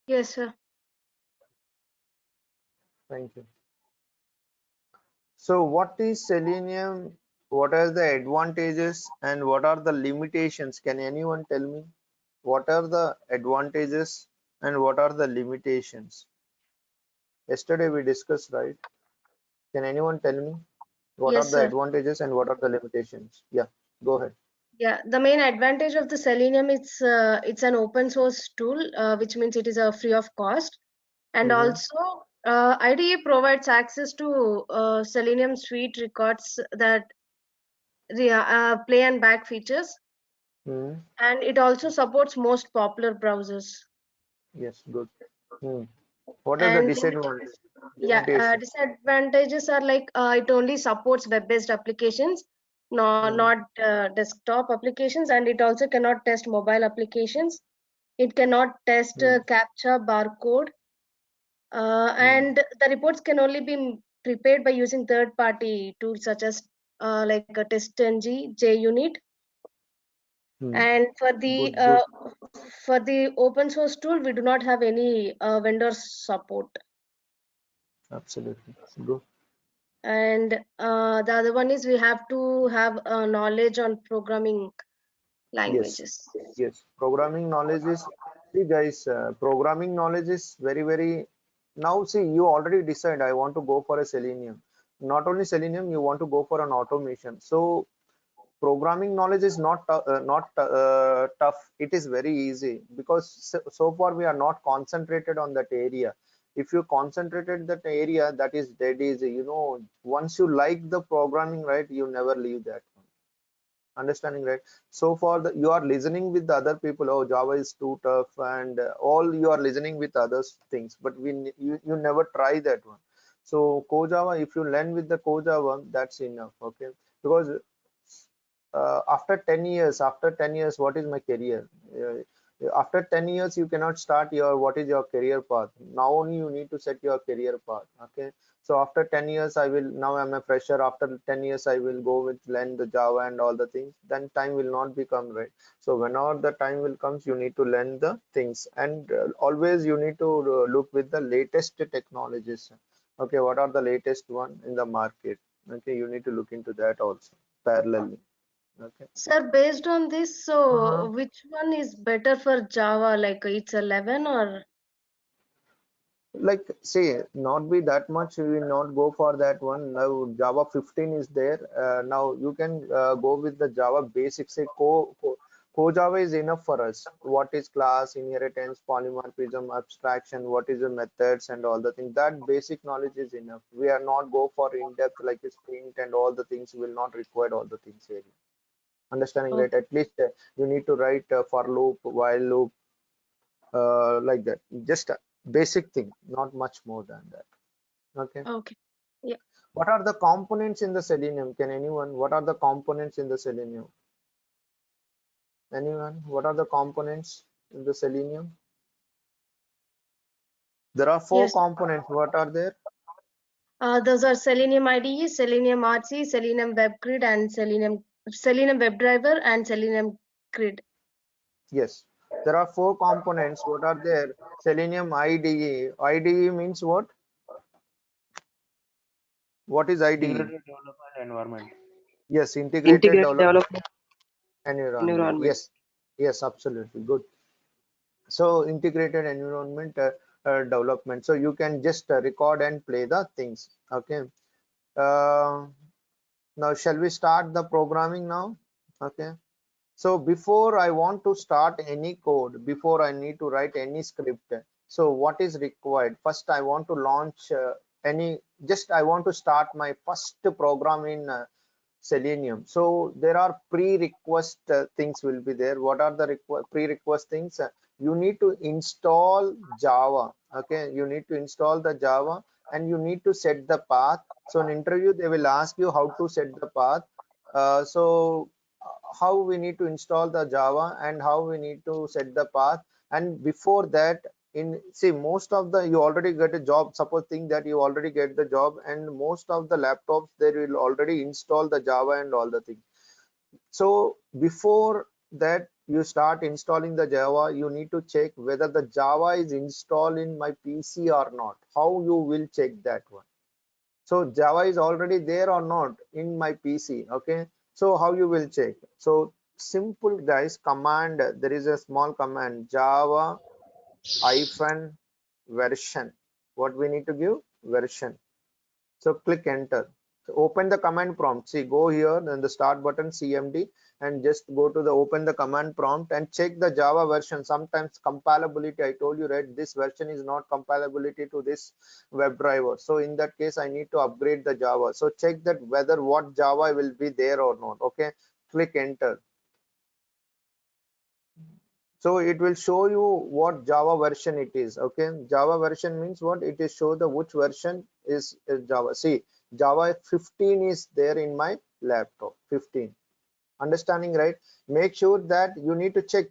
Yes, sir. Thank you. So what is Selenium? What are the advantages and what are the limitations? Can anyone tell me? What are the advantages and what are the limitations? Yesterday we discussed, right? Can anyone tell me what are Yes, the sir. advantages and what are the limitations? Yeah, go ahead. Yeah, the main advantage of the Selenium is it's an open source tool, which means it is a free of cost, and Mm-hmm. also IDE provides access to Selenium Suite records that play and back features, Mm-hmm. and it also supports most popular browsers. Yes, good. Hmm. What are the And disadvantages? yeah, Limitations. disadvantages are like it only supports web-based applications, no, Hmm. not desktop applications, and it also cannot test mobile applications. It cannot test Hmm. captcha barcode, Hmm. and the reports can only be prepared by using third-party tools such as like a TestNG, JUnit, Hmm. and Good, good. for the open source tool, we do not have any vendor support. Absolutely. Good. And the other one is we have to have knowledge on programming Yes. languages. Yes. Programming knowledge is, see guys, programming knowledge is very, very, now see, you already decide I want to go for a Selenium. Not only Selenium, you want to go for an automation. So programming knowledge is not tough. It is very easy because so far we are not concentrated on that area. If you concentrated that area, that is dead easy. Once you like the programming, right, you never leave that one. Understanding, right? So far you are listening with the other people, oh, Java is too tough, and all you are listening with other things, but you never try that one. So CoJava, if you learn with the CoJava, that's enough. Okay, because after 10 years, what is my career? After 10 years, you cannot start your what is your career path. Now only you need to set your career path. Okay, so after 10 years, now I'm a fresher. After 10 years, I will go with learn the Java and all the things. Then time will not become right. So whenever the time will comes, you need to learn the things, and always you need to look with the latest technologies. Okay, what are the latest one in the market? Okay, you need to look into that also parallelly. Okay. Sir, based on this, Uh-huh. so which one is better for Java? Like it's 11 or Like say, not be that much. We will not go for that one. Now Java 15 is there. Now you can go with the Java basics. Say Co Java is enough for us. What is class, inheritance, polymorphism, abstraction, what is the methods and all the things. That basic knowledge is enough. We are not go for in depth like a sprint and all the things. Will not require all the things here. Understanding, right? okay, At least you need to write for loop, while loop, like that. Just a basic thing, not much more than that. Okay. okay, yeah. What are the components in the Selenium? Can anyone? What are the components in the Selenium? Anyone? What are the components in the Selenium? There are four Yes. components. What are there? Those are Selenium IDE, Selenium RC, Selenium WebGrid, and Selenium WebDriver, and Selenium Grid. Yes. There are four components. What are there? Selenium IDE. IDE means what? What is IDE? Integrated development environment. Yes, integrated Integrated development development environment. environment. Yes. Yes, absolutely. Good. So integrated environment development, so you can just record and play the things. Okay. uh, Now shall we start the programming now? Okay. So before I want to start any code, before I need to write any script, so what is required? First I want to launch any just I want to start my first program in Selenium. So there are pre-request things will be there. What are the pre-request things? You need to install Java. Okay, you need to install the Java and you need to set the path. So in interview they will ask you how to set the path. How we need to install the Java and how we need to set the path. And before that, in see most of the you already get a job. Suppose think that you already get the job, and most of the laptops they will already install the Java and all the things. So before that you start installing the Java, you need to check whether the Java is installed in my PC or not. How you will check that one? So Java is already there or not in my PC. Okay, so how you will check? So simple guys, command, there is a small command, Java hyphen version. What we need to give? Version. So click enter. So open the command prompt. See, go here, then the start button, CMD, and just go to the open the command prompt and check the Java version. Sometimes compatibility, I told you, right, this version is not compatibility to this WebDriver. So in that case, I need to upgrade the Java. So check that whether what Java will be there or not. Okay, click enter. So it will show you what Java version it is. Okay, Java version means what? It is show the which version is Java. See, Java 15 is there in my laptop. 15. Understanding, right? Make sure that you need to check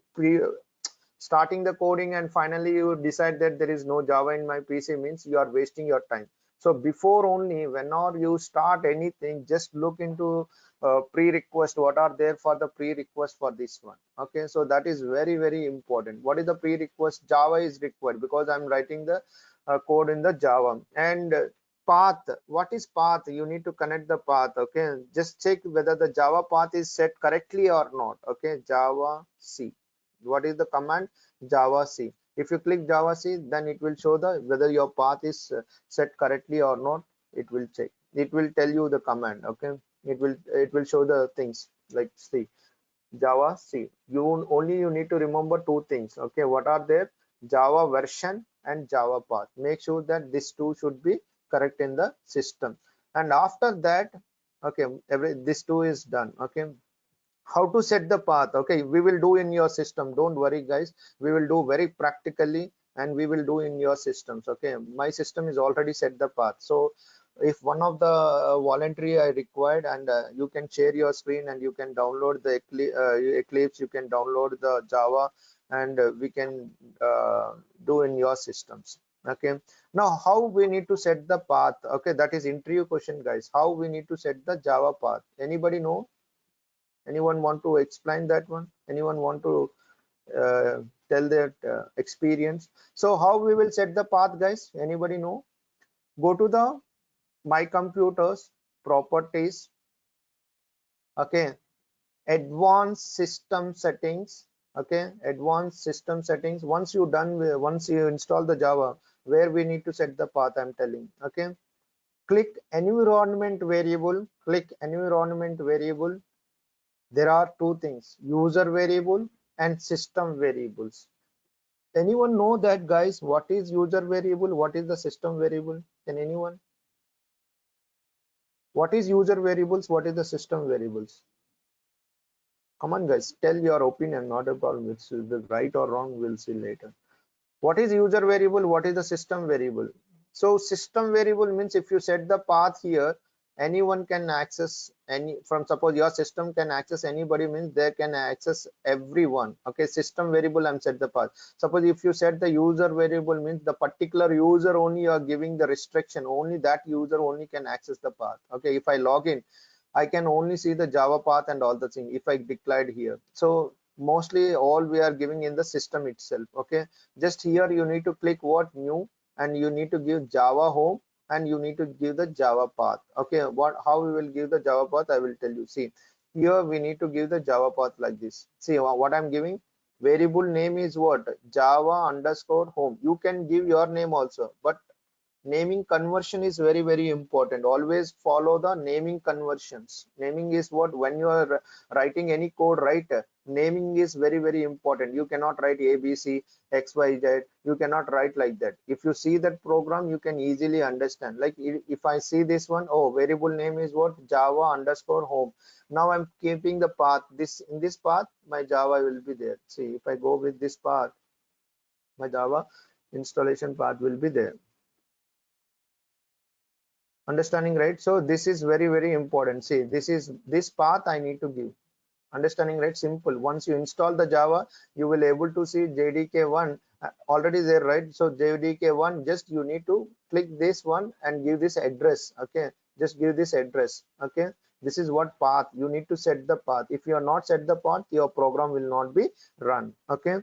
starting the coding and finally you decide that there is no Java in my PC means you are wasting your time. So before only, whenever you start anything, just look into pre-request, what are there for the pre-request for this one. Okay, so that is very, very important. What is the pre-request? Java is required because I'm writing the code in the Java. And path, what is path? You need to connect the path. Okay, just check whether the Java path is set correctly or not. Okay, Java C. What is the command? Java C. If you click Java C, then it will show the whether your path is set correctly or not. It will check. It will tell you the command. Okay, it will show the things like C. Java C. You need to remember two things. Okay, what are there? Java version and Java path. Make sure that these two should be correct in the system. And after that, okay, this two is done. Okay, how to set the path? Okay, we will do in your system, don't worry guys, we will do very practically and we will do in your systems. Okay, my system is already set the path. So if one of the voluntary I required, and you can share your screen and you can download the Eclipse, you can download the Java, and we can do in your systems. Okay, now how we need to set the path? Okay, that is interview question guys. How we need to set the Java path? Anybody know? Anyone want to explain that one? Anyone want to uh, tell their experience? So how we will set the path guys? Anybody know? Go to the my computers properties. Okay, advanced system settings. Okay, advanced system settings. Once you install the Java, where we need to set the path, I'm telling. Okay, click environment variable. Click environment variable. There are two things, user variable and system variables. Anyone know that guys? What is user variable? What is the system variable? Can anyone? What is user variables? What is the system variables? Come on guys, tell your opinion, not a problem. It's the right or wrong, we'll see later. What is user variable? What is the system variable? So system variable means if you set the path here, anyone can access any from, suppose your system can access anybody, means they can access everyone. Okay, system variable, I'm set the path. Suppose if you set the user variable, means the particular user only you are giving the restriction, only that user only can access the path. Okay, if I log in, I can only see the Java path and all the thing if I declared here. So mostly all we are giving in the system itself. Okay, just here you need to click what new, and you need to give Java home, and you need to give the Java path. Okay, how we will give the Java path, I will tell you. See, here we need to give the Java path like this. See what I'm giving. Variable name is what? Java underscore home. You can give your name also, but naming conversion is very, very important. Always follow the naming conversions. Naming is what? When you are writing any code, right, naming is very, very important. You cannot write ABC XYZ, you cannot write like that. If you see that program, you can easily understand. Like if I see this one, oh, variable name is what? Java underscore home. Now I'm keeping the path, this in this path my Java will be there. See, if I go with this path, my Java installation path will be there. Understanding, right? So this is very, very important. See, this path I need to give. Understanding, right? Simple. Once you install the Java, you will able to see JDK1 already there, right? So JDK1, just you need to click this one and give this address. Okay, just give this address. Okay, This is what path you need to set the path. If you are not set the path, your program will not be run. Okay,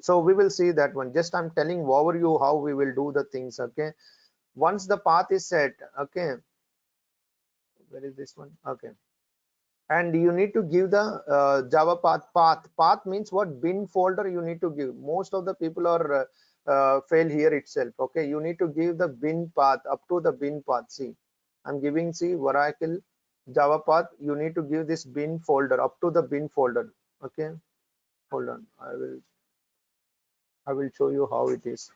so we will see that one. Just I'm telling overview how we will do the things. Okay, once the path is set, okay, where is this one? Okay, and you need to give the Java path means what? Bin folder you need to give. Most of the people are fail here itself. Okay, you need to give the bin path up to the bin path. See, I'm giving, see, Oracle Java path. You need to give this bin folder up to the bin folder. Okay, hold on, I will show you how it is.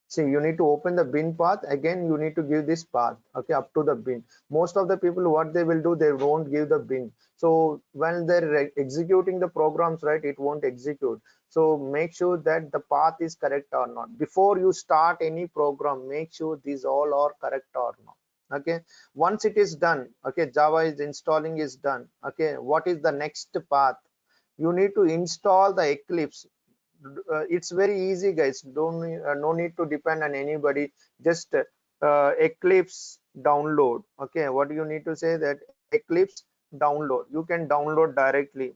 See, you need to open the bin path. Again, you need to give this path, okay, up to the bin. Most of the people, what they will do, they won't give the bin. So when they're executing the programs, right, it won't execute. So make sure that the path is correct or not. Before you start any program, make sure these all are correct or not. Okay, once it is done, okay, Java is installing is done. Okay, what is the next path? You need to install the Eclipse. It's very easy, guys. Don't no need to depend on anybody. Just Eclipse download. Okay, what you need to say that Eclipse download, you can download directly.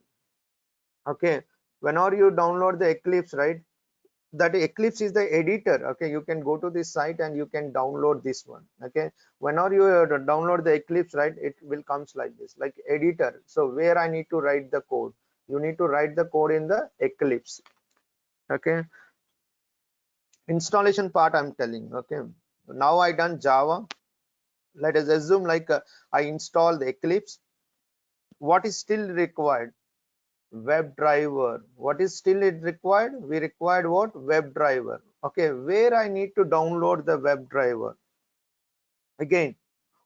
Okay, whenever you download the Eclipse, right, that Eclipse is the editor. Okay, you can go to this site and you can download this one. Okay, whenever you download the Eclipse, right, it will comes like this, like editor. So where I need to write the code, you need to write the code in the Eclipse. Okay, installation part I'm telling. Okay, now I done Java. Let us assume like I install the Eclipse. What is still required? WebDriver. What is still it required? We required what? WebDriver. Okay, where I need to download the WebDriver? Again,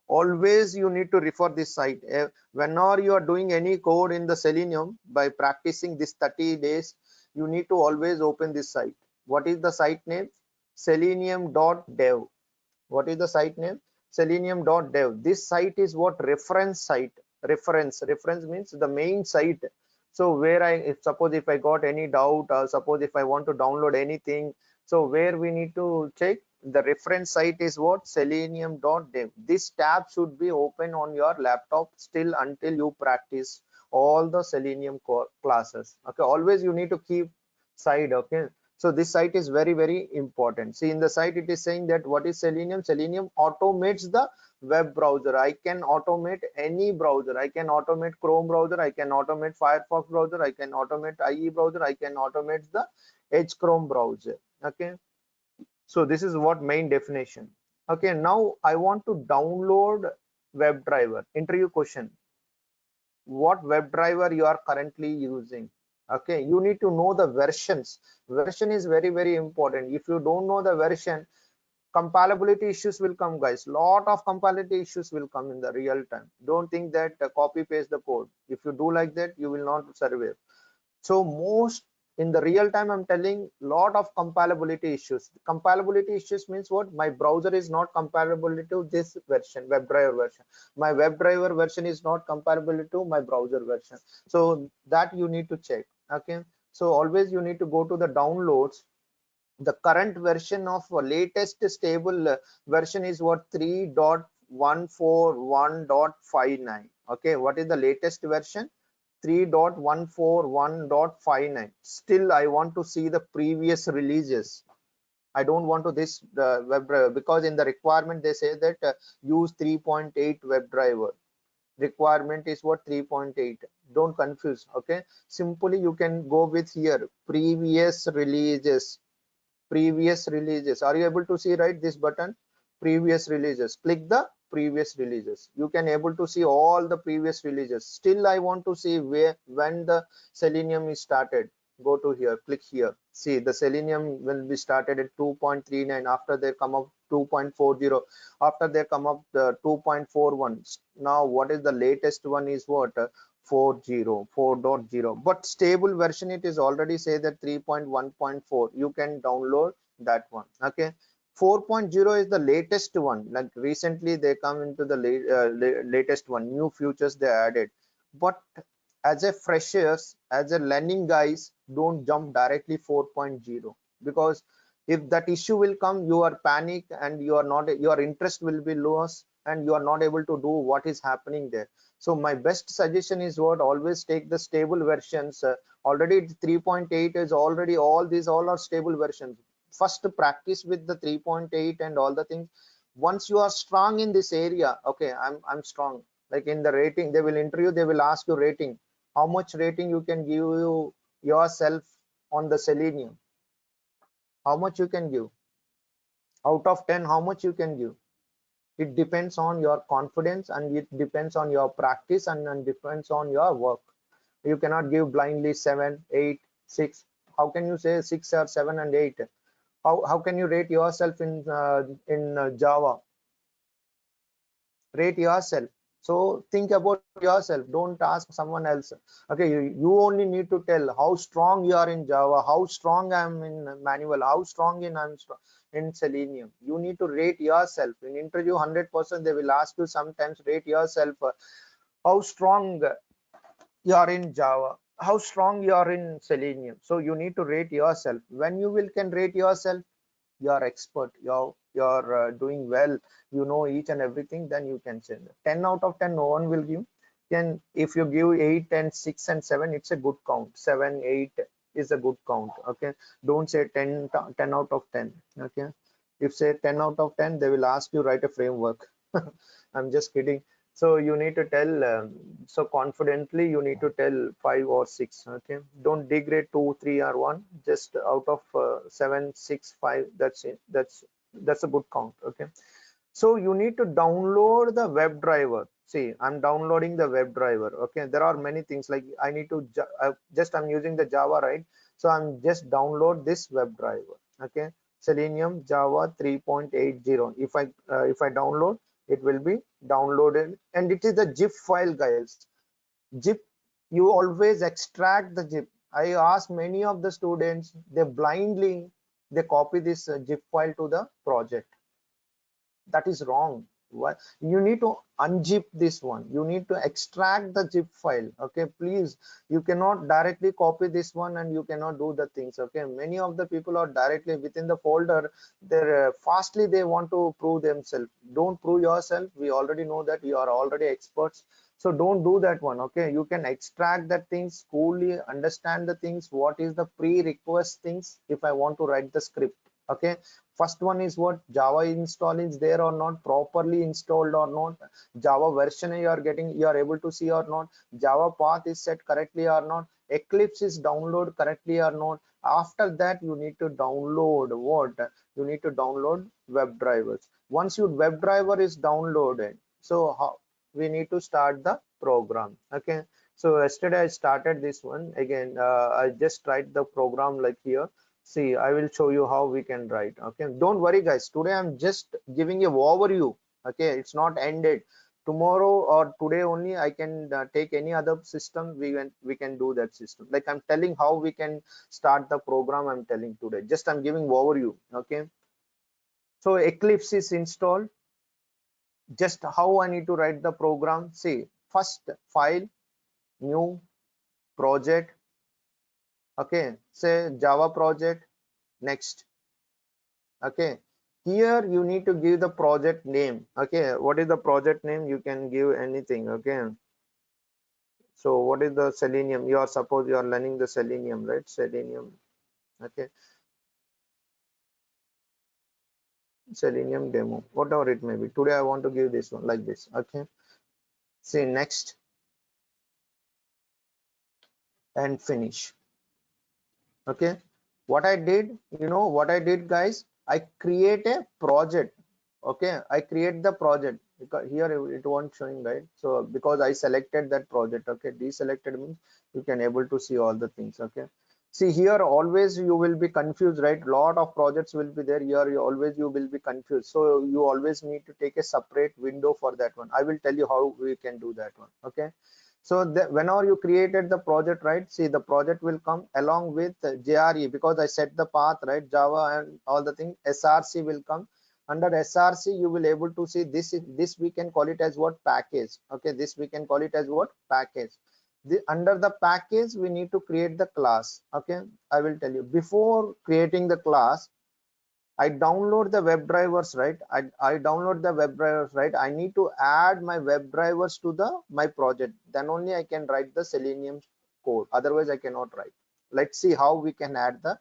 always you need to refer this site. Whenever you are doing any code in the Selenium, by practicing this 30 days, you need to always open this site. What is the site name? Selenium.dev. What is the site name? Selenium.dev. This site is what? Reference site. Reference means the main site. So where suppose if I got any doubt, or suppose if I want to download anything, so where we need to check? The reference site is what? Selenium.dev. This tab should be open on your laptop still until you practice all the Selenium classes. Okay, always you need to keep side. Okay, so this site is very important. See, in the site it is saying that what is Selenium? Selenium automates the web browser. I can automate any browser. I can automate Chrome browser, I can automate Firefox browser, I can automate IE browser, I can automate the Edge Chrome browser. Okay, so this is what main definition. Okay, now I want to download WebDriver. Interview question: what WebDriver you are currently using? Okay, you need to know the versions. Version is very important. If you don't know the version, compatibility issues will come, guys. Lot of compatibility issues will come in the real time. Don't think that copy paste the code. If you do like that, you will not survive. So most in the real time, I'm telling, lot of compatibility issues. Compatibility issues means what? My browser is not compatible to this version, WebDriver version. My WebDriver version is not compatible to my browser version. So that you need to check. Okay, so always you need to go to the downloads. The current version of latest stable version is what? 3.141.59. okay, what is the latest version? 3.141.59. Still I want to see the previous releases. I don't want to this WebDriver, because in the requirement they say that use 3.8 WebDriver. Requirement is what? 3.8. Don't confuse. Okay, simply you can go with here previous releases. Previous releases, are you able to see, right, this button? Previous releases. Click the previous releases. You can able to see all the previous releases. Still I want to see where, when the Selenium is started. Go to here, click here. See, the Selenium will be started at 2.39. after they come up 2.40, after they come up the 2.41. now what is the latest one is what? 4.0. But stable version it is already say that 3.1.4. you can download that one. Okay, 4.0 is the latest one. Like recently they come into the latest one, new features they added. But as a freshers, as a learning guys, don't jump directly 4.0, because if that issue will come, you are panic and you are not, your interest will be lost. and you are not able to do what is happening there. So my best suggestion is what, always take the stable versions. Already 3.8 is already, all are stable versions. First practice with the 3.8 and all the things. Once you are strong in this area, okay, I'm strong, like in the rating, they will interview, they will ask you rating, how much rating you can give you yourself on the Selenium, how much you can give out of 10, how much you can give. It depends on your confidence, and it depends on your practice, and depends on your work. You cannot give blindly 7, 8, 6. How can you say 6 or 7 and 8? How can you rate yourself in Java? Rate yourself. So think about yourself, don't ask someone else. Okay, you only need to tell how strong you are in Java, how strong I'm in manual, how strong I'm strong in Selenium. You need to rate yourself in interview. 100% they will ask you sometimes, rate yourself, how strong you are in Java, how strong you are in Selenium. So you need to rate yourself. When you will can rate yourself, you are expert, you're doing well, you know each and everything, then you can say that. 10 out of 10 no one will give. Then if you give 8 and 6 and 7, it's a good count. 7, 8 is a good count. Okay, don't say 10 out of 10. Okay, if say 10 out of 10, they will ask you write a framework. I'm just kidding. So you need to tell, so confidently you need to tell 5 or 6. Okay, don't degrade 2, 3 or 1, just out of 7, 6, 5. That's it. That's a good count. Okay, so you need to download the WebDriver. See, I'm downloading the WebDriver. Okay, there are many things, like I need to just, I'm using the Java, right? So I'm just download this WebDriver. Okay, Selenium Java 3.80. If I download, it will be downloaded, and it is the zip file, guys. Zip, you always extract the zip. I ask many of the students, they blindly they copy this zip file to the project. That is wrong. What, you need to unzip this one, you need to extract the zip file. Okay, please, you cannot directly copy this one and you cannot do the things. Okay, many of the people are directly within the folder. They're fastly they want to prove themselves. Don't prove yourself, we already know that you are already experts. So don't do that one. Okay, you can extract that things coolly, understand the things, what is the pre-request things if I want to write the script. Okay, first one is what, Java install is there or not, properly installed or not, Java version you are getting, you are able to see or not, Java path is set correctly or not, Eclipse is download correctly or not. After that you need to download what, you need to download WebDrivers. Once your WebDriver is downloaded, so how we need to start the program. Okay, so yesterday I started this one again. I just write the program like here. See, I will show you how we can write. Okay, don't worry guys, today I'm just giving a overview. Okay, it's not ended. Tomorrow or today only I can take any other system, we can do that system. Like I'm telling how we can start the program, I'm telling today, just I'm giving overview. Okay, so Eclipse is installed. Just how I need to write the program. See, first, file, new project. Okay, say Java project. Next. Okay, here you need to give the project name. Okay, what is the project name? You can give anything. Okay, so what is the Selenium? You are, suppose you are learning the Selenium, right? Selenium. Okay, Selenium demo, whatever it may be. Today I want to give this one like this. Okay, see, next and finish. Okay, what I did, you know what I did, guys? I create a project. Okay, I create the project, because here it won't showing, right? So because I selected that project. Okay, deselected means you can able to see all the things. Okay, see here, always you will be confused, right? Lot of projects will be there here. You will be confused, so you always need to take a separate window for that one. I will tell you how we can do that one. Okay, so whenever you created the project, right, see, the project will come along with JRE, because I set the path, right, Java and all the things. SRC will come. Under SRC you will able to see this we can call it as what, package. Okay, this we can call it as what, package. Under the package we need to create the class. Okay, I will tell you, before creating the class, I download the web drivers, right? I download the web drivers, right? I need to add my web drivers to the my project. Then only I can write the Selenium code. Otherwise, I cannot write. Let's see how we can add the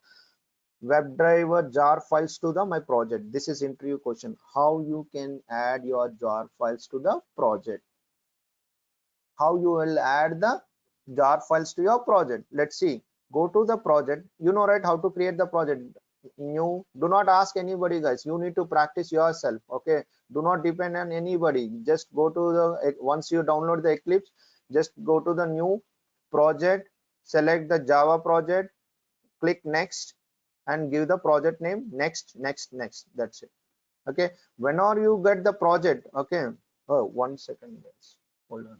WebDriver jar files to the my project. This is interview question. How you can add your jar files to the project? How you will add the jar files to your project? Let's see. Go to the project. You know, right, how to create the project. New. Do not ask anybody, guys. You need to practice yourself. Okay. Do not depend on anybody. Just go to the, once you download the Eclipse, just go to the new project, select the Java project, click next, and give the project name. Next, next, next. That's it. Okay. Whenever you get the project, okay. Oh, 1 second, guys. Hold on.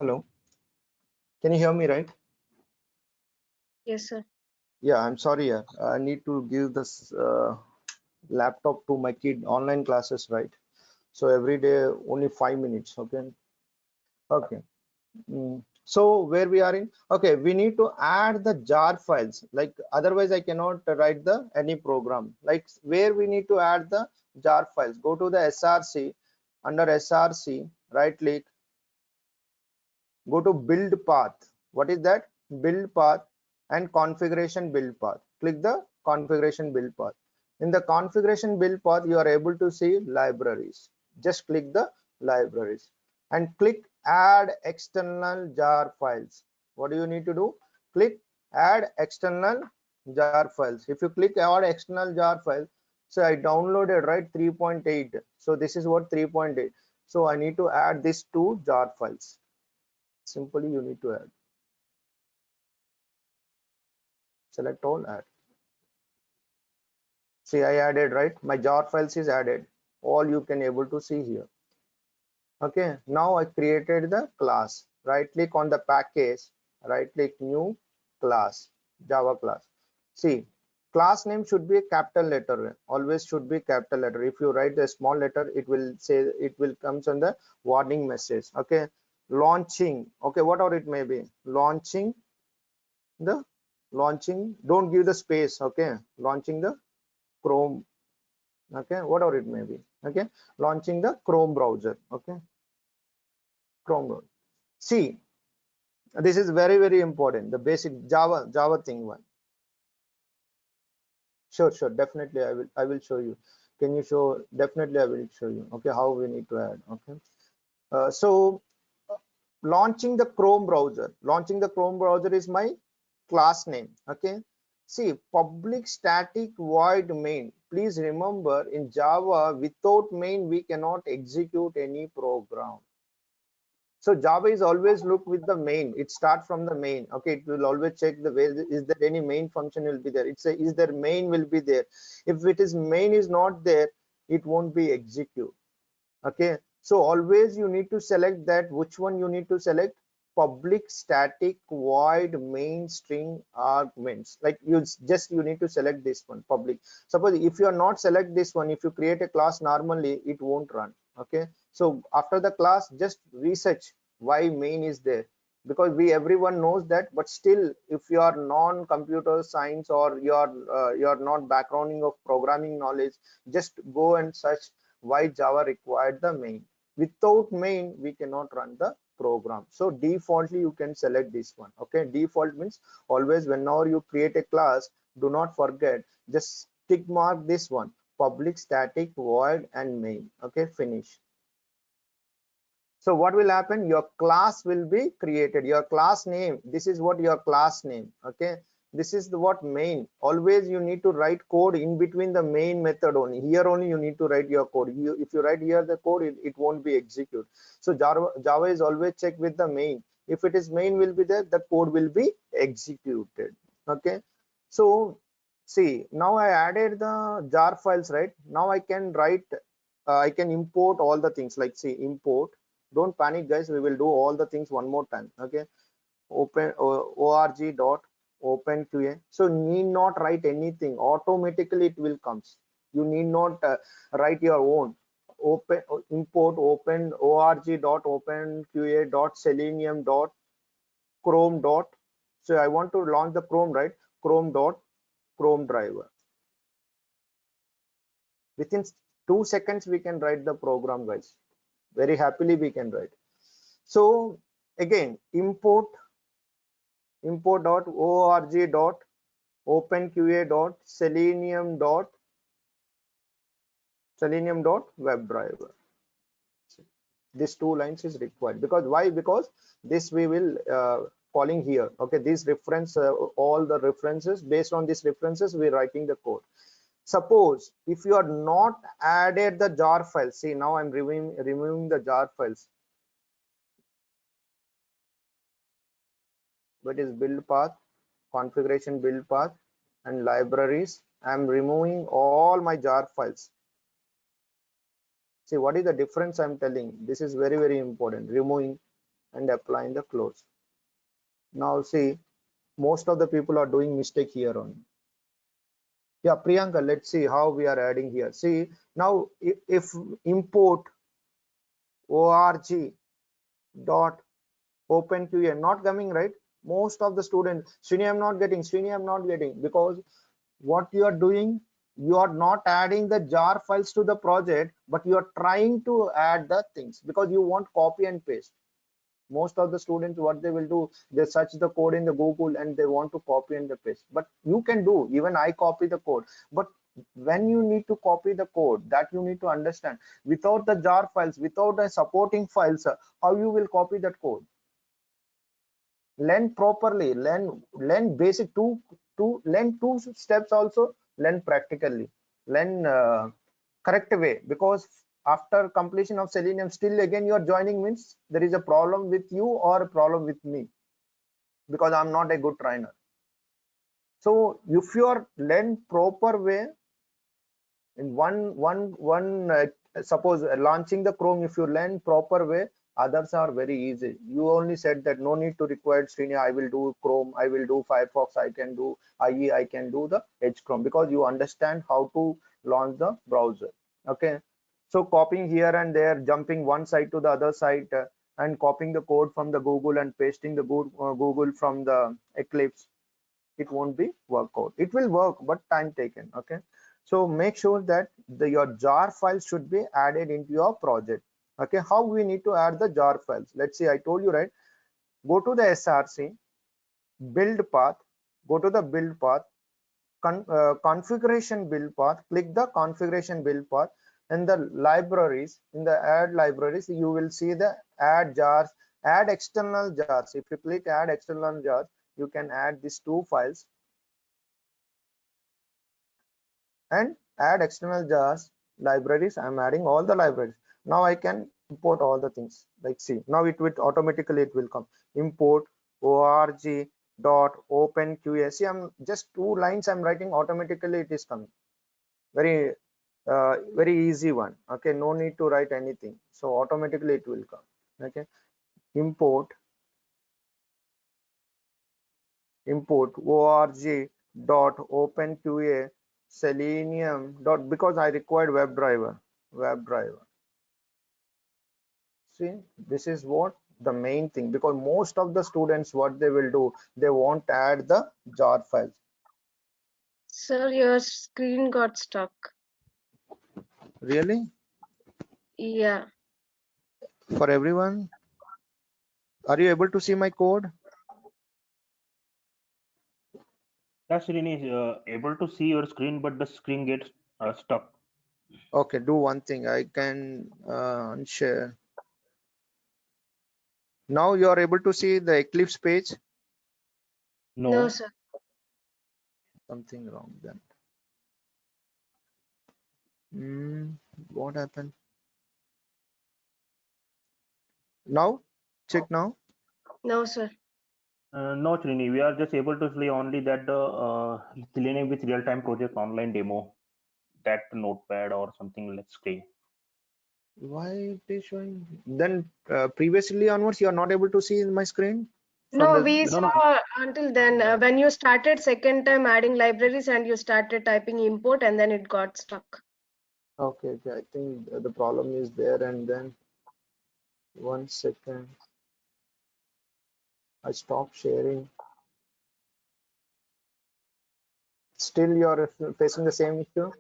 Hello. Can you hear me, right? Yes, sir. Yeah, I'm sorry. Yeah. I need to give this laptop to my kid online classes, right? So every day only 5 minutes. Okay. Okay. So where we are in? Okay, we need to add the jar files. Like otherwise, I cannot write the any program. Like where we need to add the jar files. Go to the SRC. Under SRC, right click. Go to build path. What is that? Build path and configuration build path. Click the configuration build path. In the configuration build path, you are able to see libraries. Just click the libraries and click add external jar files. What do you need to do? Click add external jar files. If you click add external jar files, so I downloaded, right, 3.8. So this is what 3.8. So I need to add this to jar files. Simply you need to add, select all, add. See, I added, right? My jar files is added. All you can able to see here. Okay, now I created the class. Right click on the package, right click new class, Java class. See, class name should be a capital letter. Always should be capital letter. If you write a small letter, it will say, it will comes on the warning message. Okay, launching. Okay, whatever it may be, launching the launching, don't give the space. Okay, launching the Chrome. Okay, whatever it may be. Okay, launching the Chrome browser. Okay, Chrome browser. See, this is very important, the basic Java thing. One, sure, definitely I will show you. Can you show? Definitely I will show you. Okay, how we need to add. Okay, so launching the Chrome browser. Launching the Chrome browser is my class name. Okay, see, public static void main. Please remember, in Java, without main we cannot execute any program. So Java is always look with the main. It start from the main. Okay, it will always check the way, is there any main function will be there. It's a, is there main will be there. If it is main is not there, it won't be execute. Okay, so always you need to select that, which one you need to select. Public static void main string arguments. Like you need to select this one, public. Suppose if you are not select this one, if you create a class normally, it won't run. Okay, so after the class, just research why main is there, because we everyone knows that, but still if you are non-computer science or you're not backgrounding of programming knowledge, just go and search why Java required the main. Without main we cannot run the program. So defaultly you can select this one. Okay, default means always whenever you create a class, do not forget, just tick mark this one, public static void and main. Okay, finish. So what will happen, your class will be created, your class name, this is what your class name. Okay, this is the what main. Always you need to write code in between the main method only. Here only you need to write your code. If you write here the code, it won't be executed. So Java is always check with the main. If it is main will be there, the code will be executed. Okay, so see, now I added the jar files, right? Now I can write, I can import all the things, like see import. Don't panic guys, we will do all the things one more time. Okay, open org dot open qa. So need not write anything, automatically it will comes. You need not write your own. Open import open org dot open qa dot selenium dot chrome dot. So I want to launch the Chrome, right? Chrome dot Chrome driver. Within 2 seconds we can write the program, guys. Very happily we can write. So again, import org dot openqa dot selenium dot webdriver. These two lines is required, because why? Because this we will calling here. Okay, this reference, all the references, based on these references we're writing the code. Suppose if you are not added the jar file, see now I'm removing the jar files. What is build path, configuration build path and libraries? I'm removing all my jar files. See what is the difference I'm telling. This is very, very important. Removing and applying the close. Now see, most of the people are doing mistake here on. Yeah, Priyanka, let's see how we are adding here. See now, if import org dot openqa not coming, right? Most of the students, Srini, I'm not getting, Srini, I'm not getting, because what you are doing, you are not adding the jar files to the project, but you are trying to add the things because you want copy and paste. Most of the students, what they will do, they search the code in the Google and they want to copy and paste. But you can do, even I copy the code, but when you need to copy the code, that you need to understand, without the jar files, without the supporting files, how you will copy that code? Learn properly, learn basic learn two steps, also learn practically, learn correct way, because after completion of Selenium, still again you are joining, means there is a problem with you or a problem with me, because I'm not a good trainer. So if you are learn proper way in suppose launching the Chrome, if you learn proper way, others are very easy. You only said that no need to require Srini, I will do Chrome, I will do Firefox, I can do IE, I can do the Edge Chrome, because you understand how to launch the browser. Okay, so copying here and there, jumping one side to the other side, and copying the code from the Google and pasting the Google from the Eclipse, it won't be work out. It will work, but time taken. Okay, so make sure that your jar files should be added into your project. Okay, how we need to add the jar files? Let's see, I told you, right? Go to the src build path, go to the build path, configuration build path, click the configuration build path, and the libraries, in the add libraries you will see the add jars, add external jars. If you click add external jars, you can add these two files and add external jars libraries. I'm adding all the libraries. Now I can import all the things, like see, now it will automatically, it will come import org dot openqa. See, I'm just 2 lines I'm writing, automatically it is coming. Very very easy one. Okay, no need to write anything, so automatically it will come. Okay, import org dot openqa selenium dot, because I required webdriver. See, this is what the main thing, because most of the students, what they will do, they won't add the jar files. Sir, your screen got stuck. Really? Yeah. For everyone? Are you able to see my code? Yeah, Srini is able to see your screen, but the screen gets stuck. Okay, do one thing. I can share. Now you are able to see the Eclipse page. No, No. sir. Something wrong then. Hmm, what happened? Now? Check now. No, sir. No, Srini, we are just able to see only that the Selenium with real-time project online demo, that notepad or something like screen. Why it is showing? Then previously onwards, you are not able to see my screen from No, the. we No, no. saw until then when you started second time adding libraries and you started typing import and then it got stuck. Okay, okay. I think the problem is there, and then 1 second. I stop sharing. Still, you are facing the same issue.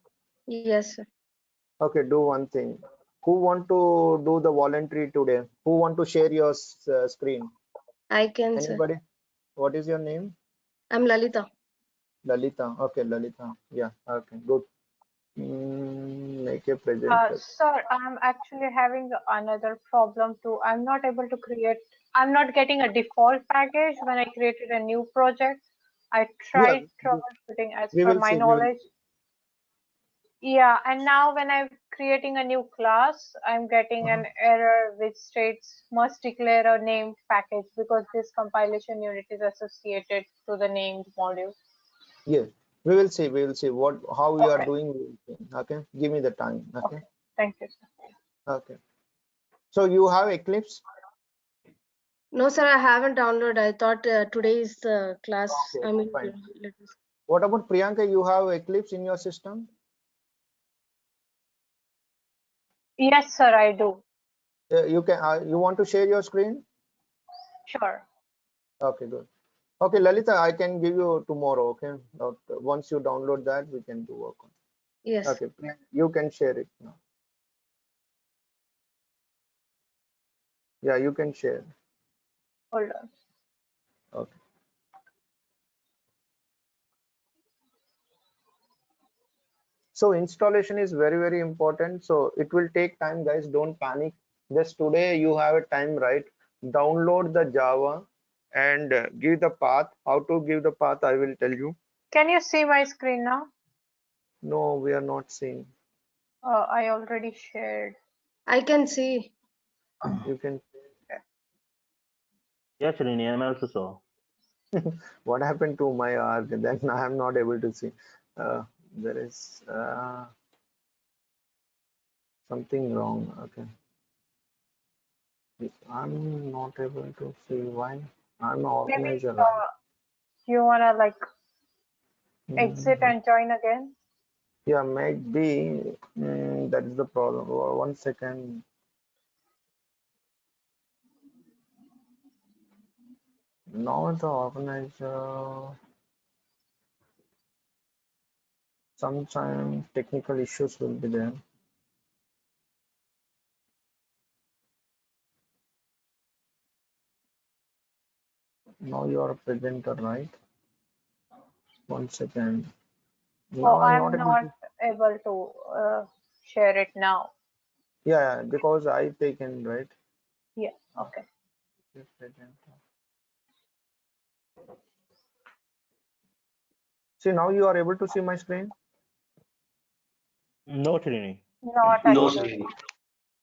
Yes, sir. Okay, do one thing. Who want to do the voluntary today? Who want to share your screen? I can, sir. Anybody? What is your name? I'm Lalita. Lalita. Okay, Lalita. Yeah. Okay, good. Make a presenter. Sir, I'm actually having another problem too. I'm not getting a default package when I created a new project. I Yeah, tried troubleshooting as we per will my see. We will. knowledge. Yeah, and now when I'm creating a new class, I'm getting an error which states must declare a named package because this compilation unit is associated to the named module. Yes, we will see. We will see what how you are Okay, doing. We will see. Okay, give me the time. Okay. okay. Thank you, sir. Okay. So you have Eclipse. No, sir, I haven't downloaded. I thought today is the class. Okay, I mean, fine. let me see. What about Priyanka? You have Eclipse in your system? Yes, sir, I do. You can. You want to share your screen? Sure. Okay, good. Okay, Lalita, I can give you tomorrow. Okay, once you download that, we can do work on. Yes. Okay, you can share it now. Yeah, you can share. Hold on. Okay. So installation is very, very important. So it will take time, guys. Don't panic. Just today you have a time, right? Download the Java and give the path. How to give the path, I will tell you. Can you see my screen now? No, we are not seeing. I already shared. I can see. You can. Yes, Srini, I'm also saw. What happened to my arc? Then I am not able to see. There is something wrong. Okay. I'm not able to see why. I'm an Maybe organizer, right? you wanna like exit Mm, and join again? yeah, maybe that is the problem. 1 second. Now the organizer. Sometimes technical issues will be there. Now you are a presenter, right? 1 second. Oh, Now I'm not I'm able not to. able to share it now. Yeah, because I taken, right? Yeah, okay. Presenter. See, now you are able to see my screen. No, Srini. Not No, actually. Srini.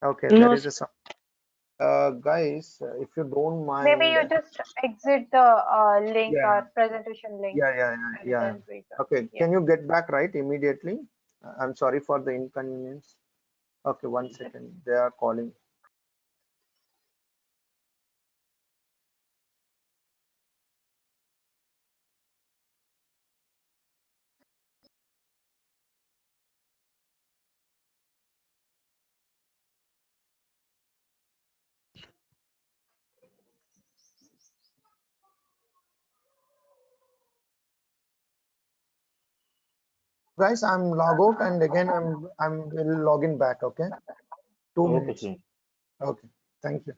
Okay, there No, is a guys, if you don't Maybe mind, you just exit the link yeah, or presentation link and yeah. then rejoin. Okay, Yeah. can you get back right immediately? I'm sorry for the inconvenience. Okay, 1 second. They are calling. Guys, I'm log out and again I'm will log in back. Okay, 2 minutes. Srini. Okay, thank you.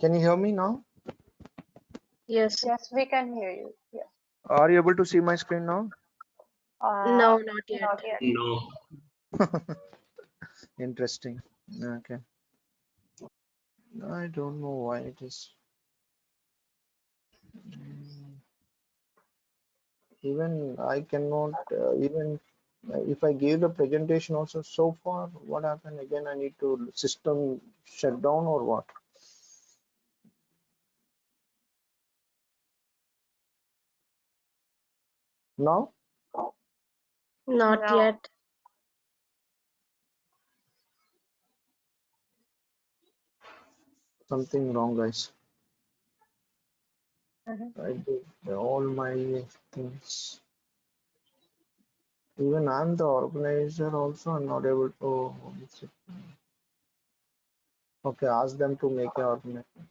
Can you hear me now? Yes. Yes, we can hear you. Yes. Are you able to see my screen now? No, not yet. Not yet. No. Interesting. Okay. I don't know why it is. Even I cannot, even if I gave the presentation also so far, what happened again? I need to system shut down or what? Now? Not No. yet. Something wrong, guys. Mhm. I did all my things. Even I'm the organizer also, I'm not able to. Okay, ask them to make an organization.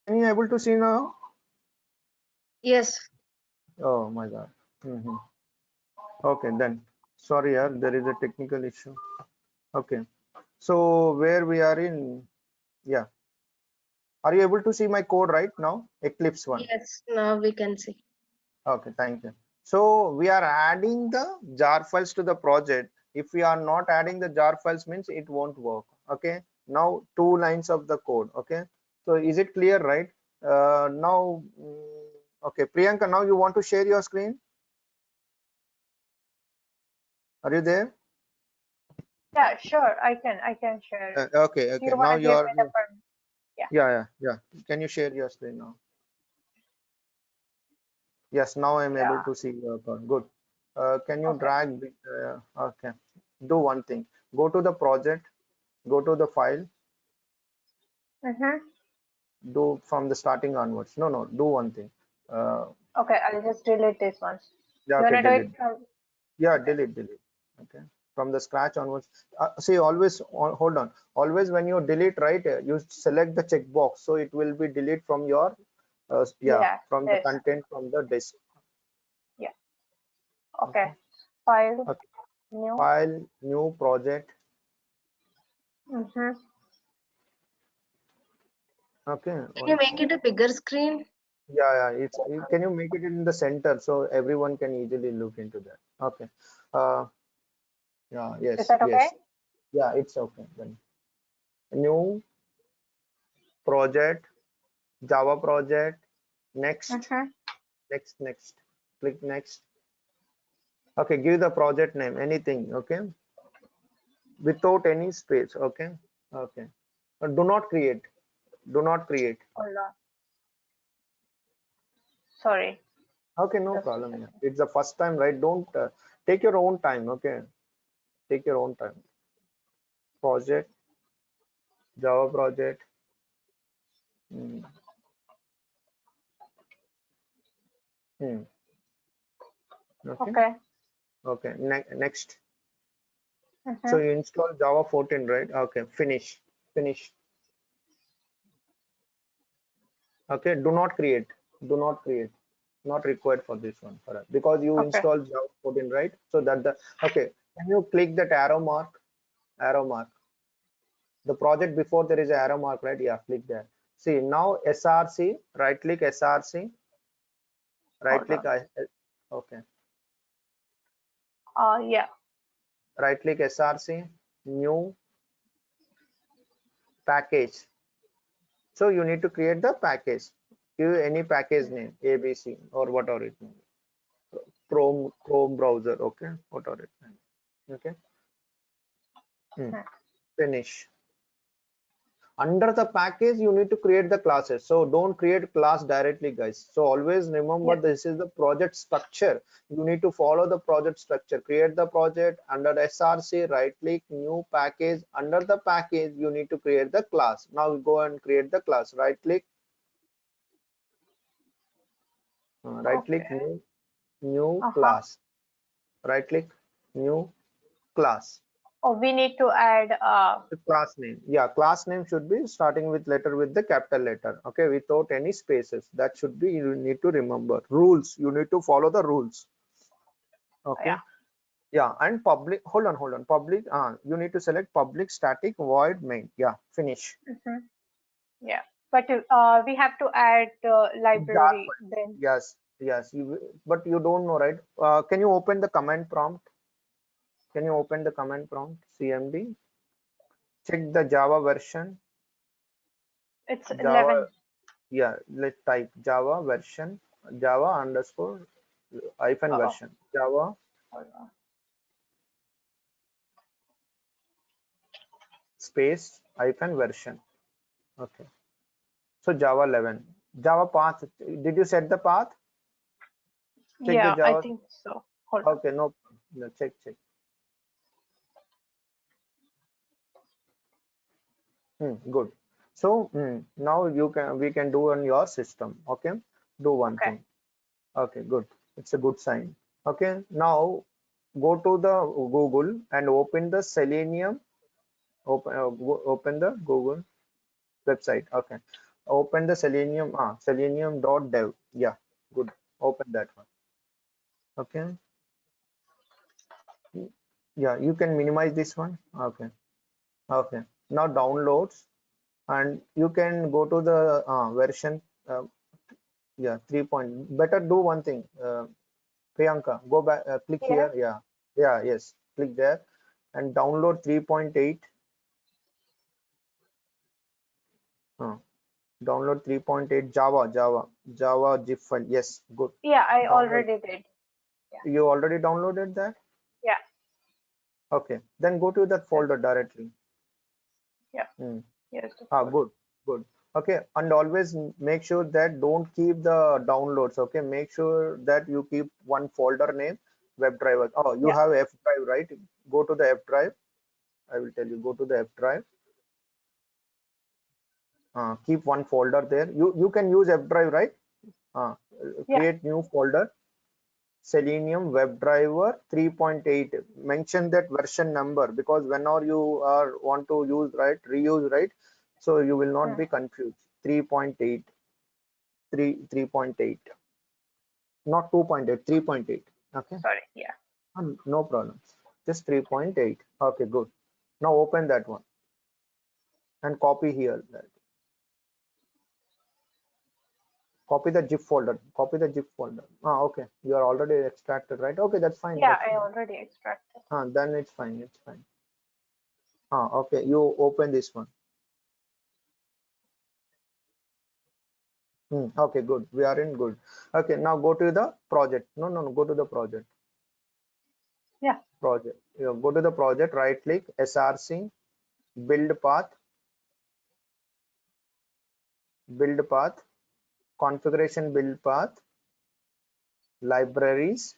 Can you able to see now? Yes. Oh my God. Okay, then. Sorry, yeah, there is a technical issue. Okay. So where we are in, yeah. Are you able to see my code right now? Eclipse one. Yes. Now we can see. Okay, thank you. So we are adding the jar files to the project. If we are not adding the jar files means it won't work. Okay. Now 2 lines of the code. Okay. So is it clear, right? Now, okay, Priyanka, now you want to share your screen? Are you there? Yeah, sure. I can share it. Okay, If okay. you want Now to you give are, me the permission. Yeah. yeah. Can you share your screen now? Yes, now I'm able Yeah. to see your code. Good. Can you Okay. drag? Okay. Do one thing. Go to the project. Go to the file. Mm-hmm. Do from the starting onwards. No, no. Do one thing. Uh, Okay, I'll just delete this one. yeah. You Okay. wanna do it Delete. from? Yeah. Okay. Delete. Okay. From the scratch onwards. See, always. Hold on. Always when you delete, right? You select the checkbox, so it will be delete from your. Yeah. Yeah, From the this. content from the disk. Yeah. Okay. Okay. File, Okay. new. File. New project. Mm-hmm. Okay. Can you make it a bigger screen? Yeah, can you make it in the center so everyone can easily look into that? Okay. Uh, yeah, Is yes, that okay? yes. Yeah, it's okay then. New project, Java project, next, Mm-hmm. next. Click next. Okay, give the project name, anything, okay? Without any space, okay? Okay. Do not create. Do not create. Hold on. Sorry. Okay, no Just a problem. Yeah. second. It's the first time, right? Don't take your own time, okay? Take your own time. Project, Java project. Hmm. Hmm. Okay. Okay. Okay. Next. So Mm-hmm. you install Java 14, right? Okay. Finish. Finish. Okay. Do not create. Do not create. Not required for this one, for us, because you Okay. install Java 14, right? So that the okay. Can you click that arrow mark? Arrow mark. The project before there is an arrow mark, right? Yeah. Click there. See now SRC. Right click SRC. Right Hold click. on. Okay. Yeah. Right click SRC. New package. So you need to create the package. Give any package name, ABC or whatever it may be. Chrome browser, okay, whatever it may be. Okay. Hmm. Mm. Finish. Under the package, you need to create the classes. So don't create class directly, guys. So always remember Yes. this is the project structure. You need to follow the project structure. Create the project under SRC, right click, new package. Under the package, you need to create the class. Now go and create the class. Right click, right Okay. click, new Uh-huh. class. Right click, new class. Oh, we need to add The class name, yeah, class name should be starting with letter with the capital letter, okay, without any spaces. That should be, you need to remember rules, you need to follow the rules, okay. yeah. Yeah, and public, hold on, public, you need to select public static void main. Yeah, finish. Mm-hmm. Yeah. But we have to add Jar library file. then. Yes, but you don't know, right? Can you open the command prompt? Can you open the command prompt, cmd, check the Java version. It's Java, 11. yeah, let's type Java version, Java underscore hyphen Oh, version, Java hold on. space hyphen version. Okay. So Java 11, Java path. Did you set the path? Check the Yeah, I Java. think so. Hold on. Okay, no, check. Good. So now we can do on your system. Okay. Do one Okay. thing. Okay, good. It's a good sign. Okay. Now go to the Google and open the Selenium. Open the Google website. Okay. Open the Selenium. Selenium.dev. Yeah. Good. Open that one. Okay. Yeah. You can minimize this one. Okay. Okay. Now downloads, and you can go to the version. Yeah, 3 point. Better do one thing. Priyanka, go back. Click Yeah. here. Yeah. Yeah. Yes. Click there and download 3.8. Download 3.8 Java zip file. Yes, good. Yeah, I Download. already did. Yeah. You already downloaded that? Yeah. Okay, then go to that Yes. folder directly. Yeah. Hmm. Yes. Of course. Good. Okay, and always make sure that don't keep the downloads. Okay, make sure that you keep one folder name, WebDriver. Oh, you Yeah. have F drive, right? Go to the F drive. I will tell you. Go to the F drive. Keep one folder there. You can use F drive, right? Uh, Yeah. Create new folder. Selenium WebDriver 3.8. Mention that version number, because whenever you are want to use, right, reuse, right, so you will not Mm. be confused. 3.8, 3.8, not 2.8, 3.8. Okay. Sorry. Yeah. No problem. Just 3.8. Okay, good. Now open that one and copy here that. Copy the zip folder. Copy the zip folder. Okay. You are already extracted, right? Okay, that's fine. Yeah, That's I fine. already extracted. Then it's fine. It's fine. Okay. You open this one. Okay, good. We are in good. Okay, now go to the project. No, go to the project. Yeah. Project. You go to the project, right click, SRC, build path, configuration build path, libraries.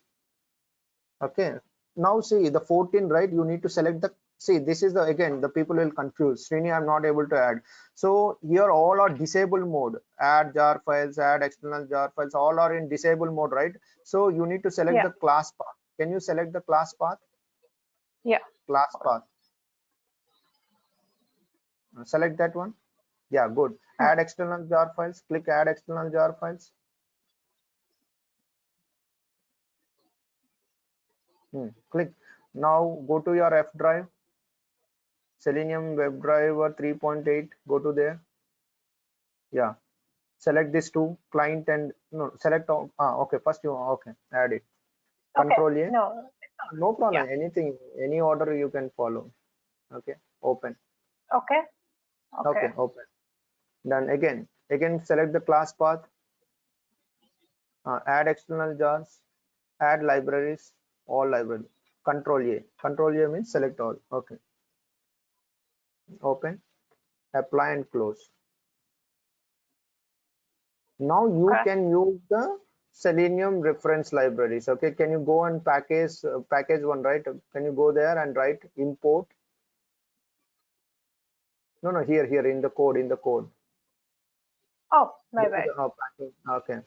Okay. Now see the 14, right? You need to select the, see, this is the, again, the people will confuse. Srini, I'm not able to add. So here all are disable mode. Add jar files, add external jar files, all are in disable mode, right? So you need to select the class path. Can you select the class path? Yeah. Class path. Select that one. Yeah, good. Add external jar files. Click add external jar files. Click. Now go to your F drive. Selenium WebDriver 3.8. Go to there. Yeah. Select this two, client and no. Select all. Okay. First you okay. Add it. Control A. No. No problem. Yeah. Anything, any order you can follow. Okay. Open. Okay. Okay. Open. Then again select the class path. Add external jars. Add libraries. All libraries. Control A. Control A means select all. Okay. Open. Apply and close. Now you can use the Selenium reference libraries. Okay. Can you go and package one, right? Can you go there and write import? No, here in the code. Oh, my bad. Okay.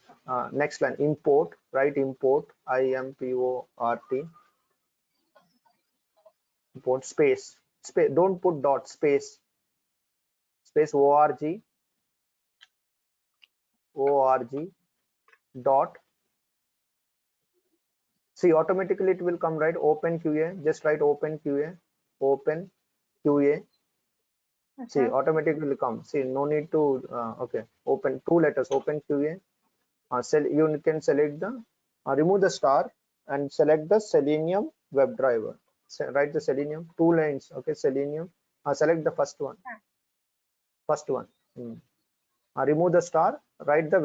Next line, import, right? Import, IMPORT. Import space. Don't put dot, space org dot. See, automatically it will come, right? Open QA. Just write open QA. Open QA. See, automatically will come. See, no need to. Okay. Open, two letters. Open QA. You can select the remove the star and select the Selenium WebDriver. Write the Selenium, 2 lines. Okay, Selenium. Select the first one. Remove the star. Write the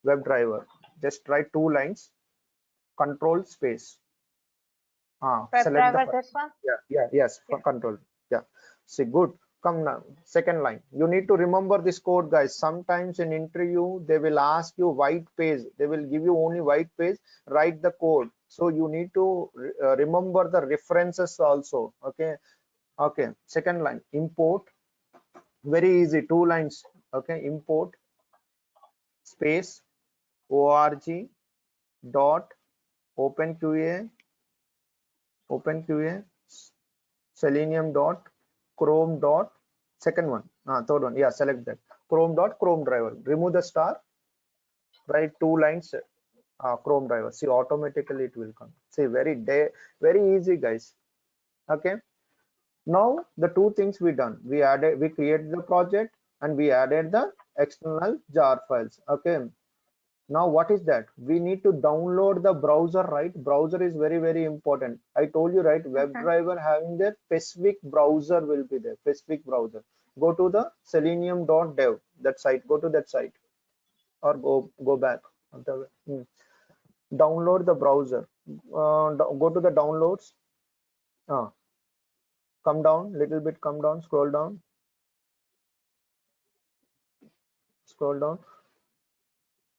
WebDriver. Just write 2 lines. Control space. Select the this one. Yes, for control. Yeah. See, good. Come now, second line. You need to remember this code, guys. Sometimes in interview they will ask you white page. They will give you only white page. Write the code. So you need to remember the references also. Okay. Second line, import. Very easy. 2 lines. Okay. Import space org dot open QA Selenium dot Chrome dot second one, third one. Yeah, select that. Chrome dot Chrome driver. Remove the star. Write 2 lines. Chrome driver. See, automatically it will come. See, very easy, guys. Okay. Now the 2 things we done. We created the project and we added the external jar files. Okay. Now what is that? We need to download the browser, right? Browser is very important. I told you, right? WebDriver having the specific browser will be there. Specific browser. Go to the selenium.dev, that site. Go to that site or go back. Download the browser. Go to the downloads. Come down little bit. Come down. Scroll down.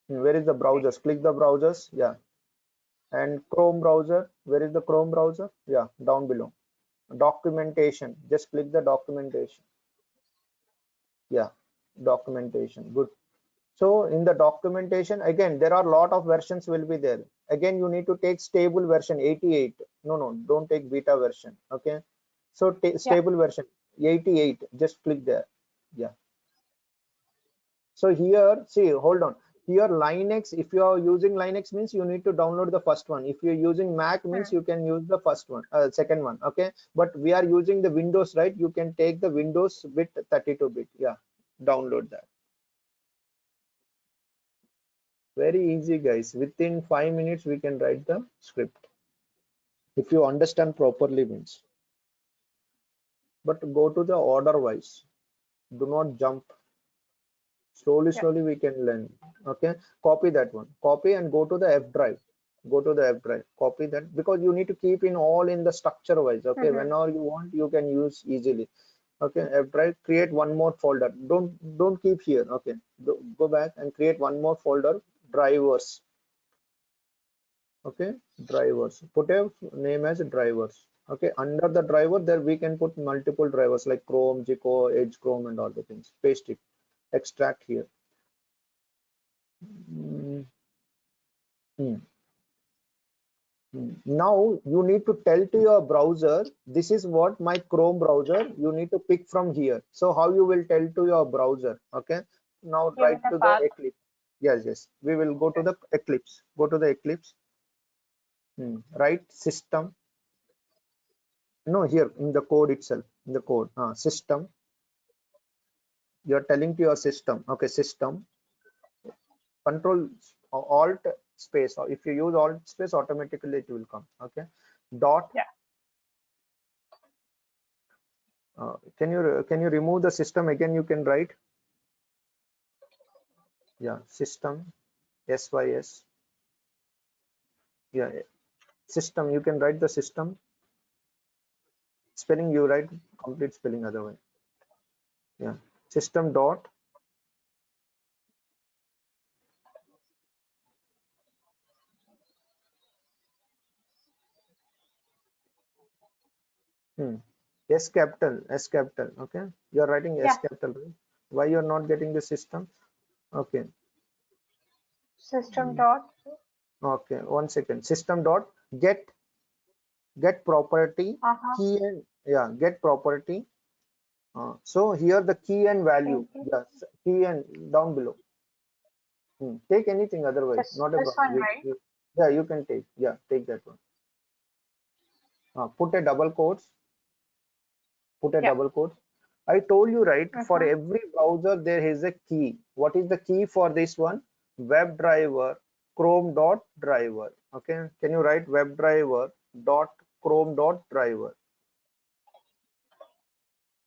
Where is the browsers? Click the browsers. Yeah. And Chrome browser, where is the Chrome browser? Yeah, down below. Documentation, just click the documentation. Yeah, documentation. Good. So in the documentation, again, there are a lot of versions will be there. Again, you need to take stable version 88. No, don't take beta version. Okay. So stable version 88, just click there. Yeah. So here, see, hold on. Here Linux, if you are using Linux means you need to download the first one. If you're using Mac means you can use the first one, second one. Okay, but we are using the Windows, right? You can take the Windows bit 32-bit. Yeah, download that. Very easy, guys. Within 5 minutes, we can write the script if you understand properly means. But go to the order wise. Do not jump. Slowly we can learn. Okay, copy that one. Copy and go to the F drive. Go to the F drive. Copy that because you need to keep in all in the structure wise. Okay, whenever you want, you can use easily. Okay, F drive. Create one more folder. Don't keep here. Okay, go back and create one more folder. Drivers. Okay, drivers. Put a name as drivers. Okay, under the driver there we can put multiple drivers like Chrome, Zico, Edge, Chrome, and all the things. Paste it. Extract here. Mm, mm, Now you need to tell to your browser, this is what my Chrome browser, you need to pick from here. So how you will tell to your browser? Okay, now Give write it a to the path. Eclipse. Yes, we will go to the Eclipse. Go to the Eclipse. Write system. No, here in the code itself, in the code, system. You're telling to your system. Okay, system. Control Alt space. Or if you use Alt space, automatically it will come. Okay, dot. Yeah. Can you remove the system again? You can write. Yeah, system. SYS. Yeah, system. You can write the system. Spelling you write complete spelling otherwise. Yeah, system dot. S capital. S capital. Okay, you're writing S capital. Right? Why you're not getting the system? Okay. System dot. Okay, 1 second. System dot get property key and get property. So here the key and value. Yes, key and down below. Take anything otherwise, not a This problem. one, right? Yeah, you can take. Yeah, take that one. Put a double quotes. Put a double quotes. I told you, right? For every browser there is a key. What is the key for this one? WebDriver Chrome dot driver. Okay, can you write WebDriver dot Chrome dot driver?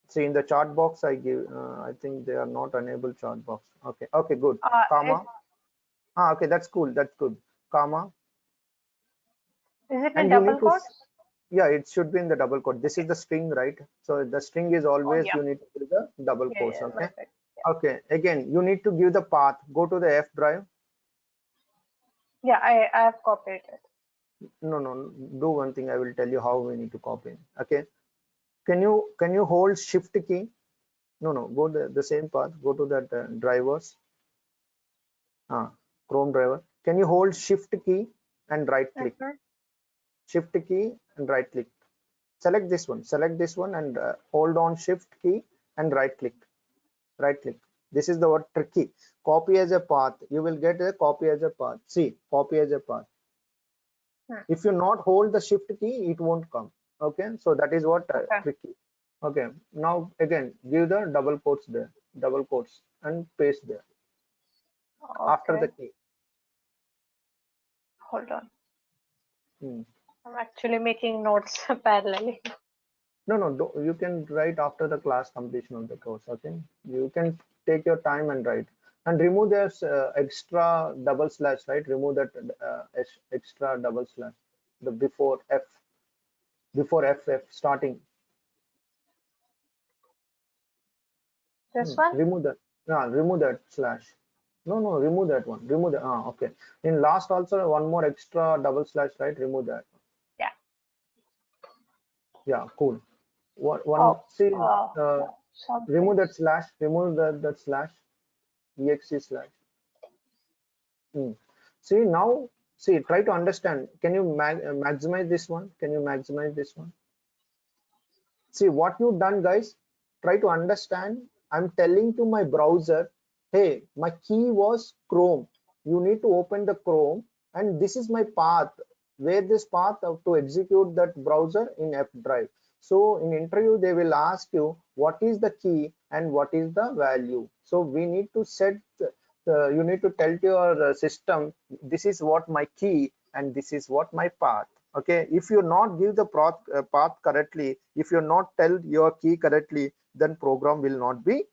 See in the chart box I give. I think they are not enable chart box. Okay, good. Comma. Okay, that's cool. That's good. Comma. Is it in And double quotes? Yeah, it should be in the double quote. This is the string, right? So the string is always you need to do the double quotes. Okay. Okay. Again, you need to give the path. Go to the F drive. Yeah, I have copied it. No. Do one thing. I will tell you how we need to copy. Okay. Can you hold Shift key? No. Go the same path. Go to that drivers. Chrome driver. Can you hold Shift key and right click? Shift key and right click. Select this one and hold on Shift key and right click. This is the word tricky. Copy as a path. You will get a copy as a path. See, copy as a path. If you not hold the Shift key, it won't come. Okay, so that is what tricky. Okay, now again give the double quotes there, double quotes and paste there after the key. Hold on. I'm actually making notes parallelly. No, you can write after the class completion of the course. Okay, you can take your time and write and remove this extra double slash, right? Remove that extra double slash, the before FF starting. This one? Remove that. Remove that slash. No, remove that one. Remove the okay. In last also one more extra double slash, right? Remove that. Yeah. Yeah, cool. Remove that slash. Remove that slash. exe slash. See now. See, try to understand. Can you maximize this one? Can you maximize this one? See what you done, guys. Try to understand. I'm telling to my browser, hey, my key was Chrome. You need to open the Chrome, and this is my path. Where this path to execute that browser in F drive. So in interview, they will ask you what is the key and what is the value. So we need to set you need to tell to your system, this is what my key and this is what my path. Okay, if you not give the path correctly, if you not tell your key correctly, then program will not be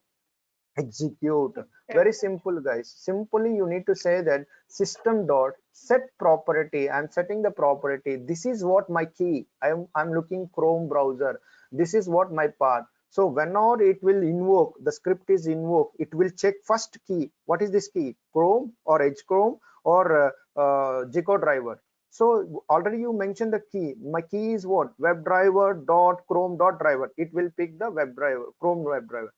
execute. Very simple, guys. Simply you need to say that system dot set property. I'm setting the property. This is what my key. I'm looking Chrome browser. This is what my path. So whenever it will invoke, the script is invoked, it will check first key. What is this key? Chrome or Edge Chrome or Gecko driver. So already you mentioned the key. My key is what? WebDriver dot Chrome dot driver. It will pick the WebDriver, Chrome WebDriver.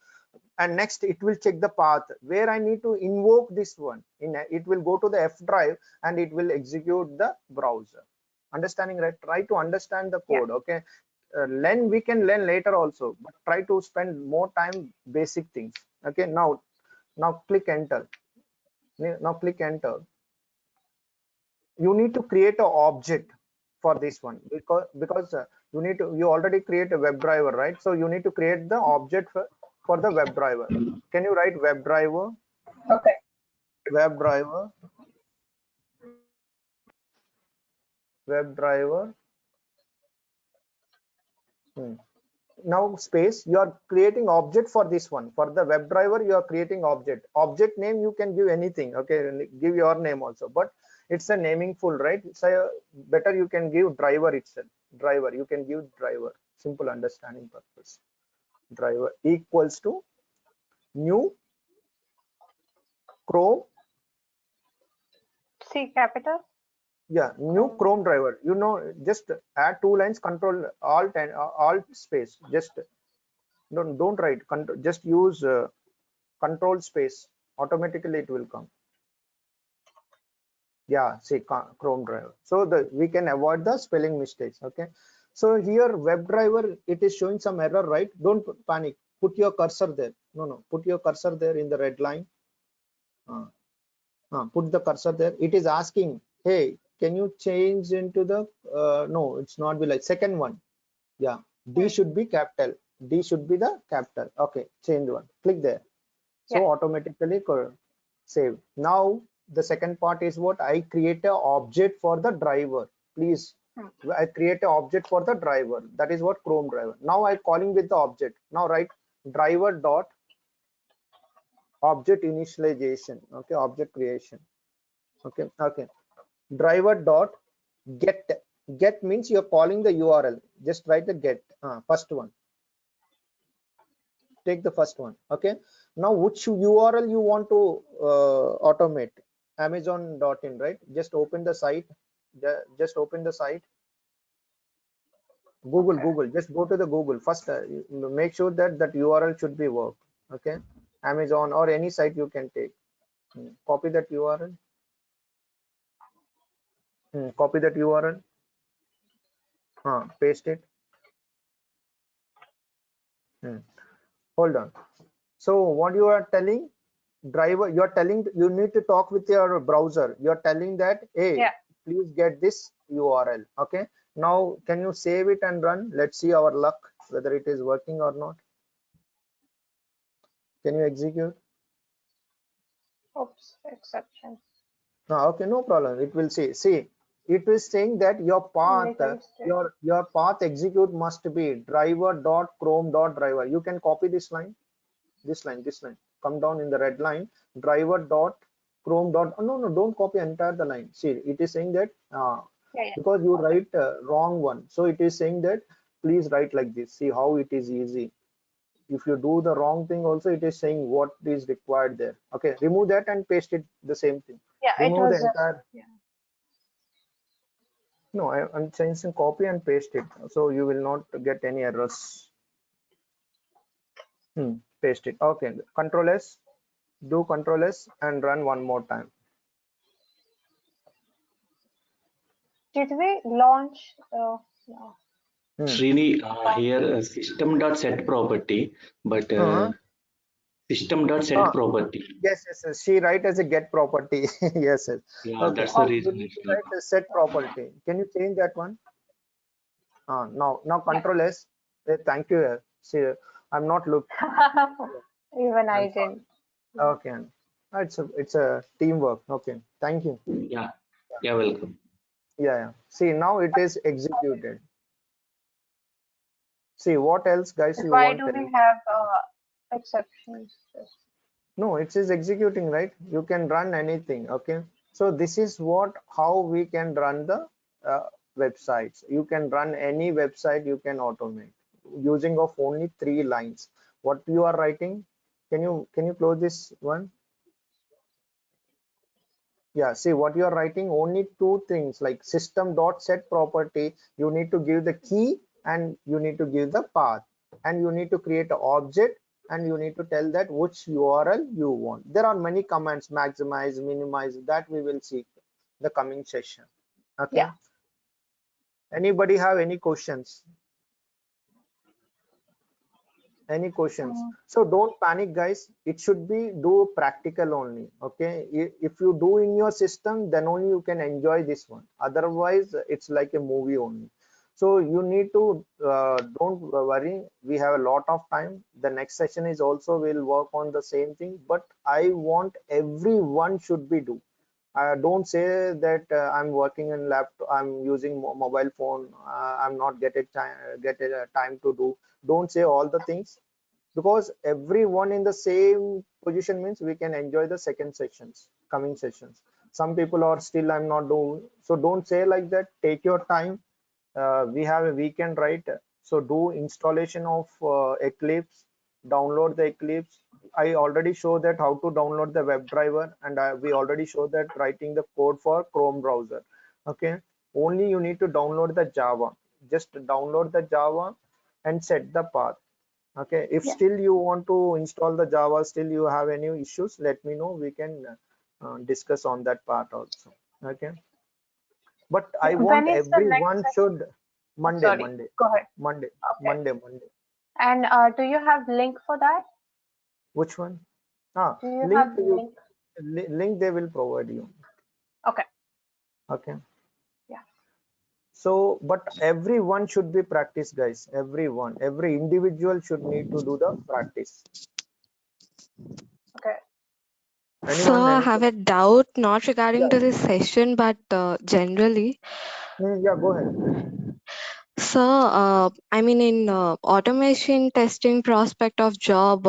And next it will check the path where I need to invoke this one. It will go to the F drive and it will execute the browser. Understanding, right? Try to understand the code. Okay, we can learn later also, but try to spend more time basic things. Okay, now click enter. Now click enter. You need to create an object for this one, because you already create a WebDriver, right? So you need to create the object for the WebDriver. Can you write WebDriver? Okay. WebDriver now space, you are creating object for this one. For the WebDriver you are creating object name. You can give anything. Okay, give your name also, but it's a naming full, right? So better you can give driver itself. Driver, you can give driver. Simple understanding purpose. Driver equals to new Chrome. C capital. Yeah, new Chrome driver. Just add 2 lines, control alt space. Just don't write, just use control space. Automatically it will come. Yeah, see, Chrome driver. So we can avoid the spelling mistakes. Okay, so here WebDriver, it is showing some error, right? Don't panic. Put your cursor there. No, put your cursor there in the red line. Put the cursor there. It is asking, hey, can you change into the no, it's not be like second one. Yeah, D should be capital. D should be the capital. Okay, change one. Click there. So automatically save. Now the second part is what? I create an object for the driver. Please, I create an object for the driver. That is what Chrome driver. Now I calling with the object. Now write driver dot object initialization. Okay, object creation. Okay, driver dot get means you're calling the URL. Just write the get first one. Take the first one. Okay, now which URL you want to automate? Amazon.in, right? Just open the site. Just open the site. Google. Just go to the Google first. Make sure that URL should be work. Okay, Amazon or any site you can take. Copy that URL. Copy that URL. Paste it. Hold on. So what you are telling, driver, you are telling you need to talk with your browser. You are telling that, hey, please get this URL. Okay, now can you save it and run? Let's see our luck whether it is working or not. Can you execute? Oops, exception. Okay, no problem. It will see it is saying that your path your path execute must be driver.chrome.driver. You can copy this line. This line come down in the red line, driver dot chrome dot no, don't copy entire the line. See, it is saying that because you write wrong one, so it is saying that please write like this. See how it is easy. If you do the wrong thing also, it is saying what is required there. Okay, remove that and paste it the same thing. Remove the entire no, I'm changing copy and paste it, so you will not get any errors. Paste it. Okay, Control S, do Control S and run one more time. Did we launch? No. Srini, here system.set property, but system.set property. Yes. She write as a get property. yes. Yeah, Okay. that's the reason. You need to write a set property. Can you change that one? Now Control S. Thank you. See, I'm not looking. Even I didn't. Okay. It's a teamwork. Okay, thank you. Yeah, yeah, welcome. Yeah. See, now it is executed. See, what else, guys, you Why want do to we tell? have exceptions? No, it is executing, right? You can run anything. Okay. So this is how we can run the uh, websites. You can run any website you can automate using of only 3 lines. What you are writing? Can you close this one? Yeah, see what you are writing, only 2 things like system dot set property. You need to give the key and you need to give the path, and you need to create an object, and you need to tell that which URL you want. There are many commands, maximize, minimize, that we will see the coming session. Okay. Yeah. Anybody have any questions? Any questions? Mm, So don't panic, guys. It should be do practical only. Okay, if you do in your system, then only you can enjoy this one. Otherwise it's like a movie only. So you need to don't worry, we have a lot of time. The next session is also will work on the same thing, but I want everyone should be do. Don't say that I'm working in laptop, I'm using mobile phone, I'm not get a time to do. Don't say all the things, because everyone in the same position means we can enjoy the second sessions, coming sessions. Some people are still I'm not doing, so don't say like that. Take your time. We have a weekend, right? So do installation of Eclipse, download the Eclipse. I already show that how to download the WebDriver, and we already show that writing the code for Chrome browser. Okay, only you need to download the Java. Just download the Java and set the path. Okay, if yeah. still you want to install the Java, still you have any issues, let me know. We can discuss on that part also. Okay, but I When want is the next everyone session? should Oh, Monday, sorry. Monday, Go ahead. Monday, Okay. Monday. And do you have link for that? Which one? Ah, Do you link have you link? link they will provide you. Okay. Okay. Yeah. So, but everyone should be practice, guys. Every individual should need to do the practice. Okay. So Anyone? I Any have a question? doubt, not regarding Yeah. to this session, but generally. Yeah. Go ahead. So, I mean, in automation testing prospect of job,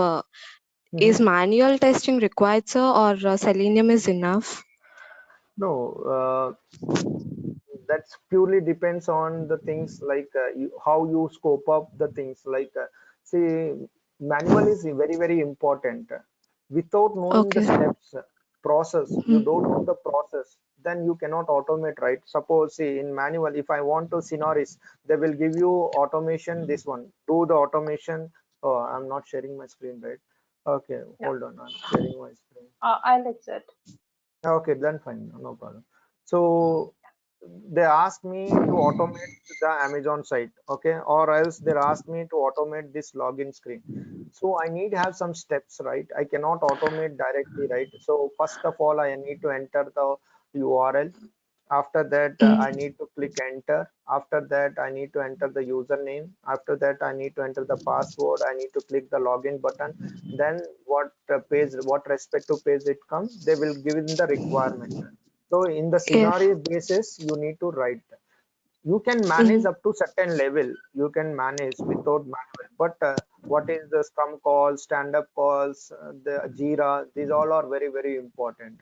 is Mhm. manual testing required, sir, or Selenium is enough? No. That's purely depends on the things like how you scope up the things like see, manual is very important. Without knowing the Okay. steps, process, you Hmm. don't know the process, then you cannot automate, right? Suppose, see, in manual, if I want to scenarios, they will give you automation, this one, do the automation. Oh, I'm not sharing my screen, right? Okay, No. hold on, I'm sharing my screen. I'll exit. Okay, then fine, no problem. So they asked me to automate the Amazon site, okay, or else they asked me to automate this login screen. So I need to have some steps, right? I cannot automate directly, right? So first of all, I need to enter the URL. After that, I Mm. need to click enter. After that, I need to enter the username. After that, I need to enter the password. I need to click the login button. Then what page, what respective page it comes, they will give in the requirement. So in the Yes. scenario basis, you need to write. You can manage Mm. up to certain level. You can manage without manual. But what is the Scrum calls, stand-up calls, the Jira? These all are very important.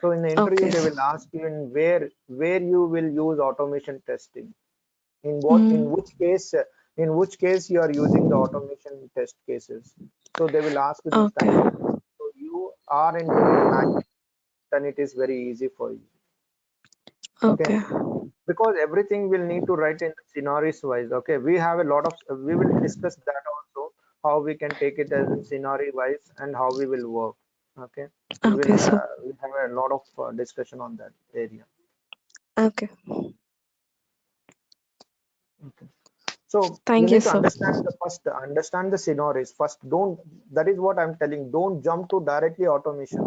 So in the interview, Okay. they will ask you in where you will use automation testing. In what, Mm. in which case you are using the automation test cases. So they will ask you this Okay. kind of thing. So you are into manual, then it is very easy for you. Okay, Okay. because everything will need to write in scenarios wise. Okay, we have a lot of, we will discuss that also, how we can take it as in scenario wise and how we will work. Okay, Okay, sir. we have a lot of discussion on that area. Okay. Okay. So you Thank you, need to sir. understand the first, understand the scenarios first. Don't, that is what I'm telling. Don't jump to directly automation.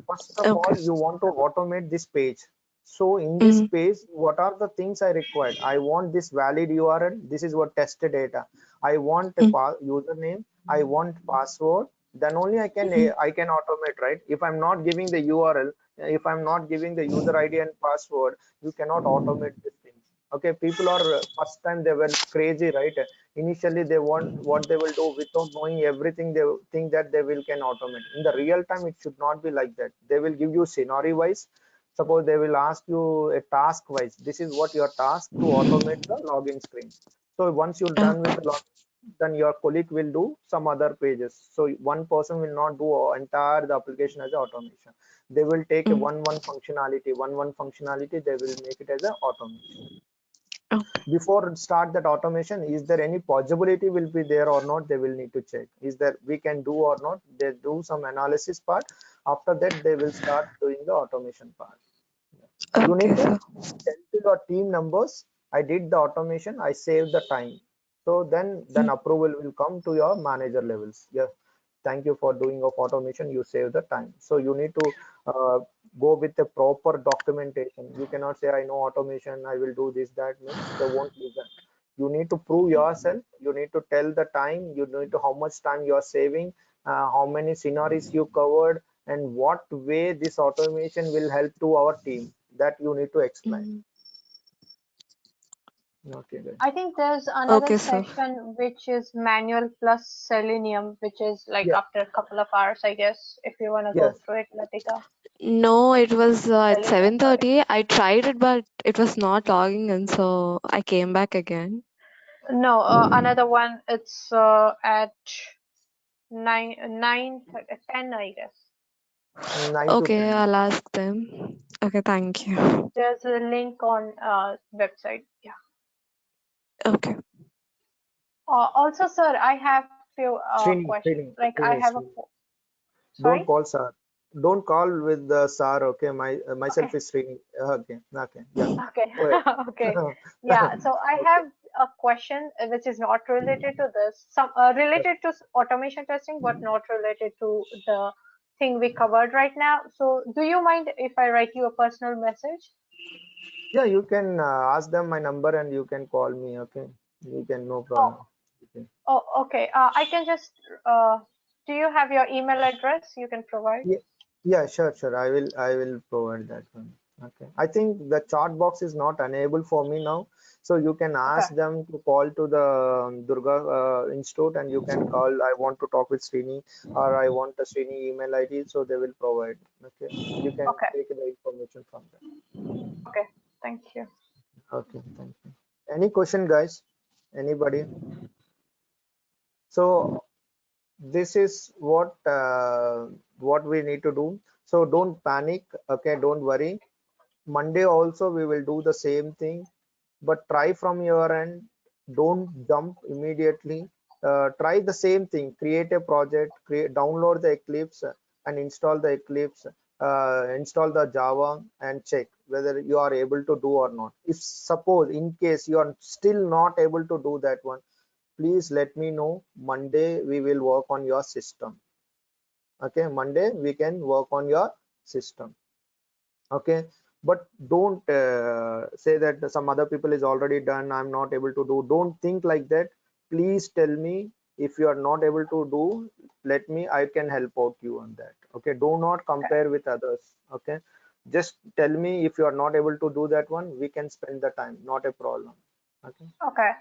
First of Okay. all, you want to automate this page. So in this Mm. page, what are the things I required? I want this valid URL. This is what test data. I want a Mm. username. I want password. then only I can automate, right? If I'm not giving the URL, if I'm not giving the user ID and password, you cannot automate these things. Okay, people are first time they were crazy, right? Initially they want what they will do without knowing everything. They think that they will can automate. In the real time, it should not be like that. They will give you scenario wise. Suppose they will ask you a task wise. This is what your task to automate the login screen. So once you're done with the login, then your colleague will do some other pages. So one person will not do entire the application as a automation. They will take a one functionality, they will make it as a automation. Before start that automation, is there any possibility will be there or not, they will need to check is there we can do or not. They do some analysis part. After that they will start doing the automation part. You need to tell to your team members, I did the automation, I saved the time. So then approval will come to your manager levels. Yeah, thank you for doing of automation, you save the time. So you need to go with the proper documentation. You cannot say I know automation, I will do this, that means they won't listen. You need to prove yourself, you need to tell the time, you need to how much time you are saving, how many scenarios you covered, and what way this automation will help to our team, that you need to explain. Okay, good. I think there's another Okay, sir. session which is manual plus Selenium, which is like Yeah. after a couple of hours, I guess, if you want to go Yes. through it, Latika. No, it was at Selenium, sorry. 7:30. I tried it, but it was not logging in, so I came back again. No, another one, it's at 10, I guess. 9 to Okay, 10. I'll ask them. Okay, thank you. There's a link on website. Yeah. Okay. Also, sir, I have few questions. Like I have a sorry. Don't call sir. Don't call with the sir. Okay, myself Okay. is Srini. Okay, yeah. Okay. Go ahead. Okay. Yeah. So I have a question which is not related to this. Some related to automation testing, but not related to the thing we covered right now. So do you mind if I write you a personal message? Yeah, you can ask them my number and you can call me. Okay, you can, no problem. Okay. Oh, okay. I can just. Do you have your email address? You can provide. Yeah, sure. I will provide that one. Okay. I think the chat box is not enabled for me now, so you can ask them to call to the Durga Institute, and you can call. I want to talk with Srini, or I want the Srini email ID, so they will provide. Okay. You can take the information from them. Okay. Thank you. Okay. Thank you. Any question, guys? Anybody? So this is what we need to do. So don't panic. Okay, don't worry. Monday also we will do the same thing, but try from your end. Don't jump immediately. Try the same thing. Create a project, download the Eclipse and install the Eclipse, install the Java, and check whether you are able to do or not. If suppose in case you are still not able to do that one, please let me know. Monday we will work on your system. Okay, Monday we can work on your system. Okay, but don't say that some other people is already done, I'm not able to do. Don't think like that. Please tell me if you are not able to do, let me, I can help out you on that. Okay, do not compare with others. Okay, just tell me if you are not able to do that one, we can spend the time, not a problem. Okay.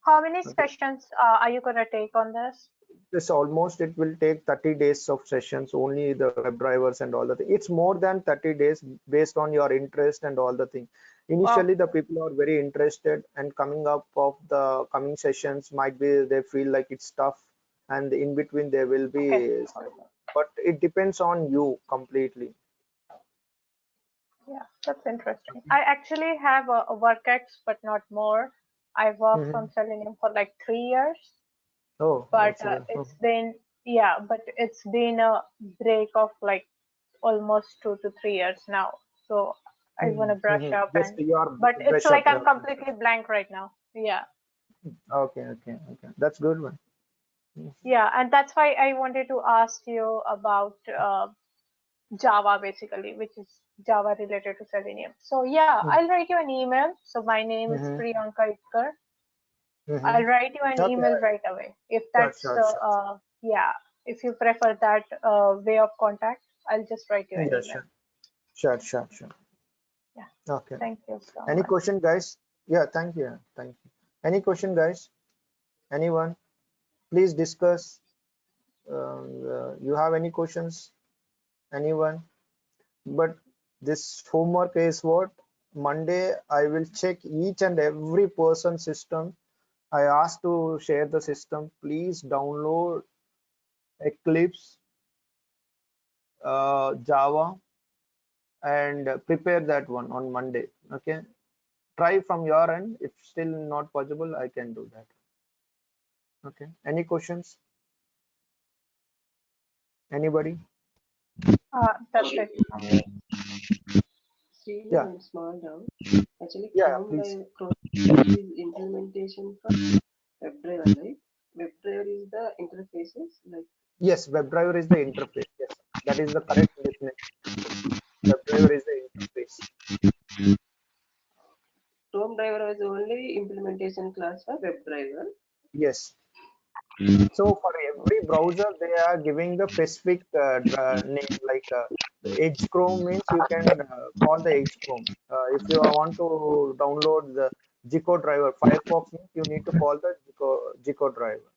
How many sessions are you going to take on this? This almost, it will take 30 days of sessions, only the web drivers and all the things. It's more than 30 days based on your interest and all the things. Initially, the people are very interested, and coming up of the coming sessions might be they feel like it's tough, and in between there will be, but it depends on you completely. Yeah, that's interesting. I actually have a WorkX, but not more. I worked on Selenium for like 3 years. Oh, but it's been, yeah, but it's been a break of like almost 2 to 3 years now. So I want to brush up, yes, and but it's like I'm completely blank right now. Yeah. Okay, that's good one. Yeah, and that's why I wanted to ask you about Java, basically, which is Java related to Selenium. So yeah, I'll write you an email. So my name is Priyanka Itkar. I'll write you an email right away if that's sure. yeah. if you prefer that way of contact, I'll just write you an Yeah, email. sure. Yeah. Okay. Thank you so Any much. question, guys? Yeah, thank you. Any question, guys? Anyone? Please discuss. You have any questions? Anyone? But this homework is what? Monday, I will check each and every person's system. I asked to share the system. Please download Eclipse, Java, and prepare that one on Monday. Okay. Try from your end. If still not possible, I can do that. Okay. Any questions? Anybody? That's it. Still Yeah. one small doubt. Actually, Yeah, please. Chrome is implementation for WebDriver, right? WebDriver is the interfaces, like Yes, WebDriver is the interface. Yes, that is the correct definition. WebDriver is the interface. Chrome driver was only implementation class for WebDriver. Yes. So for every browser, they are giving the specific name, like Edge Chrome means you can call the Edge Chrome. If you want to download the Zico driver, Firefox means you need to call the Zico driver.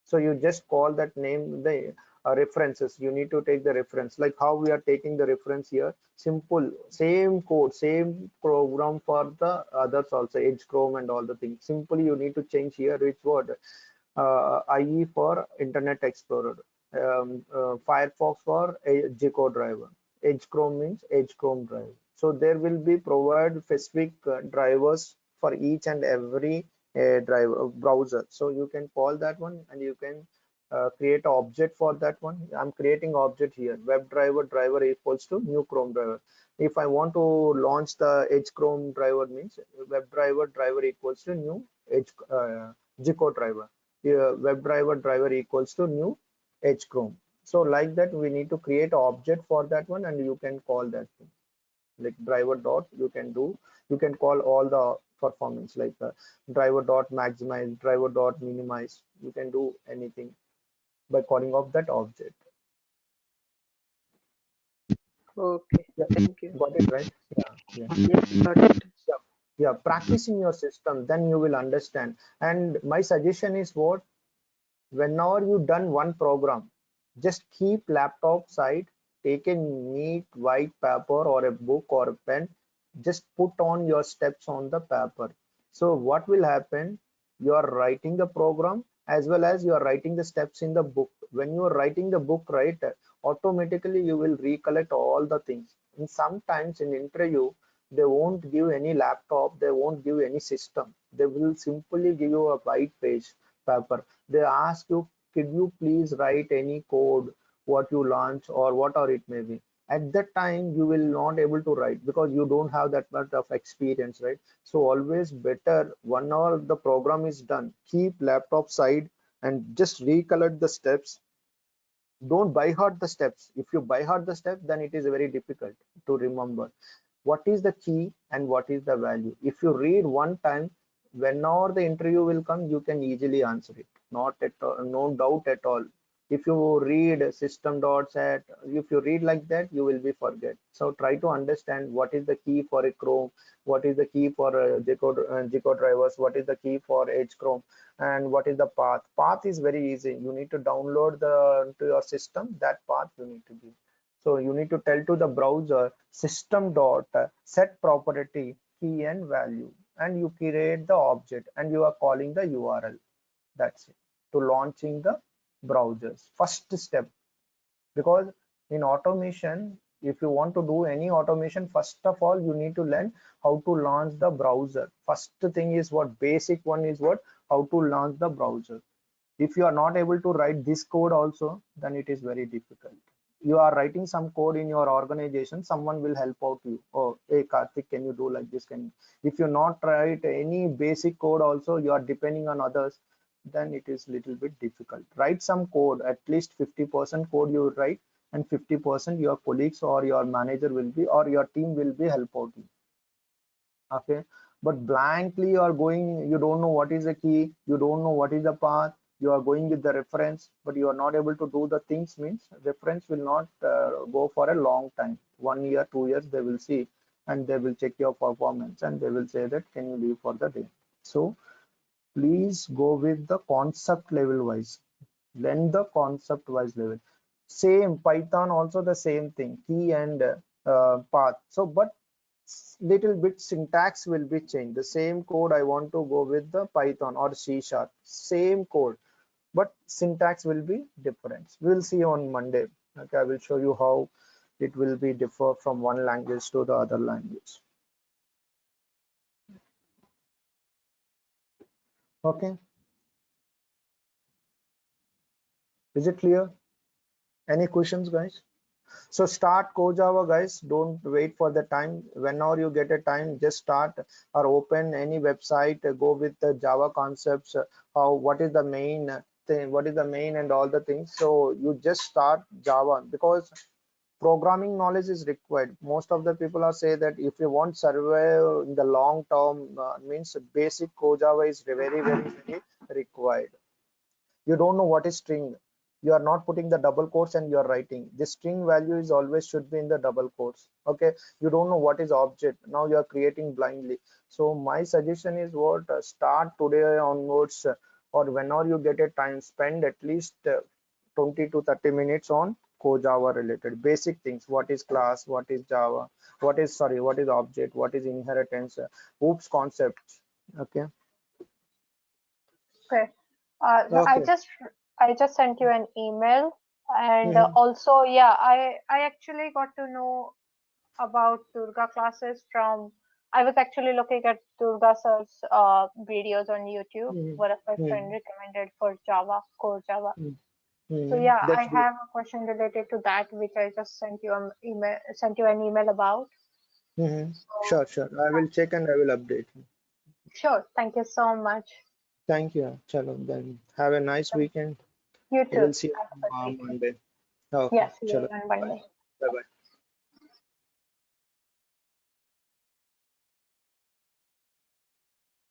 So you just call that name the references. You need to take the reference, like how we are taking the reference here. Simple, same code, same program for the others also, Edge Chrome and all the things. Simply you need to change here which word. IE for Internet Explorer, Firefox for Zico driver, Edge Chrome means Edge Chrome driver. So there will be provide specific drivers for each and every driver browser. So you can call that one and you can create an object for that one. I'm creating object here. Driver equals to new Chrome driver. If I want to launch the Edge Chrome driver means driver equals to new Edge Zico driver. Driver equals to new Edge Chrome. So like that, we need to create an object for that one, and you can call that thing. Like driver dot. You can call all the performance like driver dot maximize, driver dot minimize. You can do anything by calling of that object. Okay, Yeah, thank you. got it right? Yeah. Yes, got it. Yeah, practice in your system, then you will understand. And my suggestion is what? Whenever you done one program, just keep laptop side, take a neat white paper or a book or a pen, just put on your steps on the paper. So what will happen? You are writing the program as well as you are writing the steps in the book. When you are writing the book, right, automatically you will recollect all the things. And sometimes in interview, they won't give any laptop, they won't give any system. They will simply give you a white page paper. They ask you, could you please write any code what you launch or whatever it may be. At that time you will not able to write because you don't have that much of experience, right? So always better whenever the program is done, keep laptop side and just recollect the steps. Don't by heart the steps. If you by heart the steps, then it is very difficult to remember what is the key and what is the value. If you read one time, whenever the interview will come, you can easily answer it. Not at all, no doubt at all. If you read system.set, if you read like that, you will be forget. So try to understand what is the key for a Chrome, what is the key for Zico drivers, what is the key for Edge Chrome, and what is the path. Path is very easy. You need to download to your system, that path you need to give. So you need to tell to the browser system dot set property key and value, and you create the object and you are calling the URL. That's it to launching the browsers. First step, because in automation, if you want to do any automation, first of all you need to learn how to launch the browser. First thing is what? Basic one is what? How to launch the browser. If you are not able to write this code also, then it is very difficult. You are writing some code in your organization, someone will help out you. Oh, hey Karthik, can you do like this? Can you? If you not write any basic code also, you are depending on others, then it is little bit difficult. Write some code, at least 50% code you write, and 50% your colleagues or your manager will be, or your team will be help out you. Okay, but blankly you are going, you don't know what is the key, you don't know what is the path, You are going with the reference, but you are not able to do the things, means reference will not go for a long time. 1 year, 2 years, they will see, and they will check your performance, and they will say that can you leave for the day. So please go with the concept level wise, learn the concept wise level. Same Python also the same thing, key and path. So but little bit syntax will be changed. The same code I want to go with the Python or C#, same code, but syntax will be different. We'll see on Monday. Okay, I will show you how it will be differ from one language to the other language. Okay, is it clear? Any questions, guys? So start CoJava, guys. Don't wait for the time. Whenever you get a time, just start or open any website. Go with the Java concepts. What is the main thing? What is the main and all the things. So you just start Java, because programming knowledge is required. Most of the people are say that if you want survive in the long term, means basic CoJava is very, very, very required. You don't know what is string, you are not putting the double quotes and you are writing the string value is always should be in the double quotes. Okay, you don't know what is object, now you are creating blindly. So my suggestion is what, start today onwards, or whenever you get a time, spend at least 20 to 30 minutes on CoJava related basic things. What is class, what is Java, what is object, what is inheritance, oops concept. Okay. Okay. So Okay. I just sent you an email, and Mhm. also, yeah, I actually got to know about Durga classes from, I was actually looking at Durga sir's videos on YouTube. Mhm. One of my friend Mhm. recommended for Java, core Java. So Mhm. yeah, I That's good. have a question related to that, which I just sent you an email about. So Sure, sure. I will check and I will update you. sure, thank you so much. Thank you. Chalo, then have a nice weekend. You We too. will see you Have a good on weekend. Monday. Okay. Yes, see you Chalo. on Bye. Monday. Bye bye.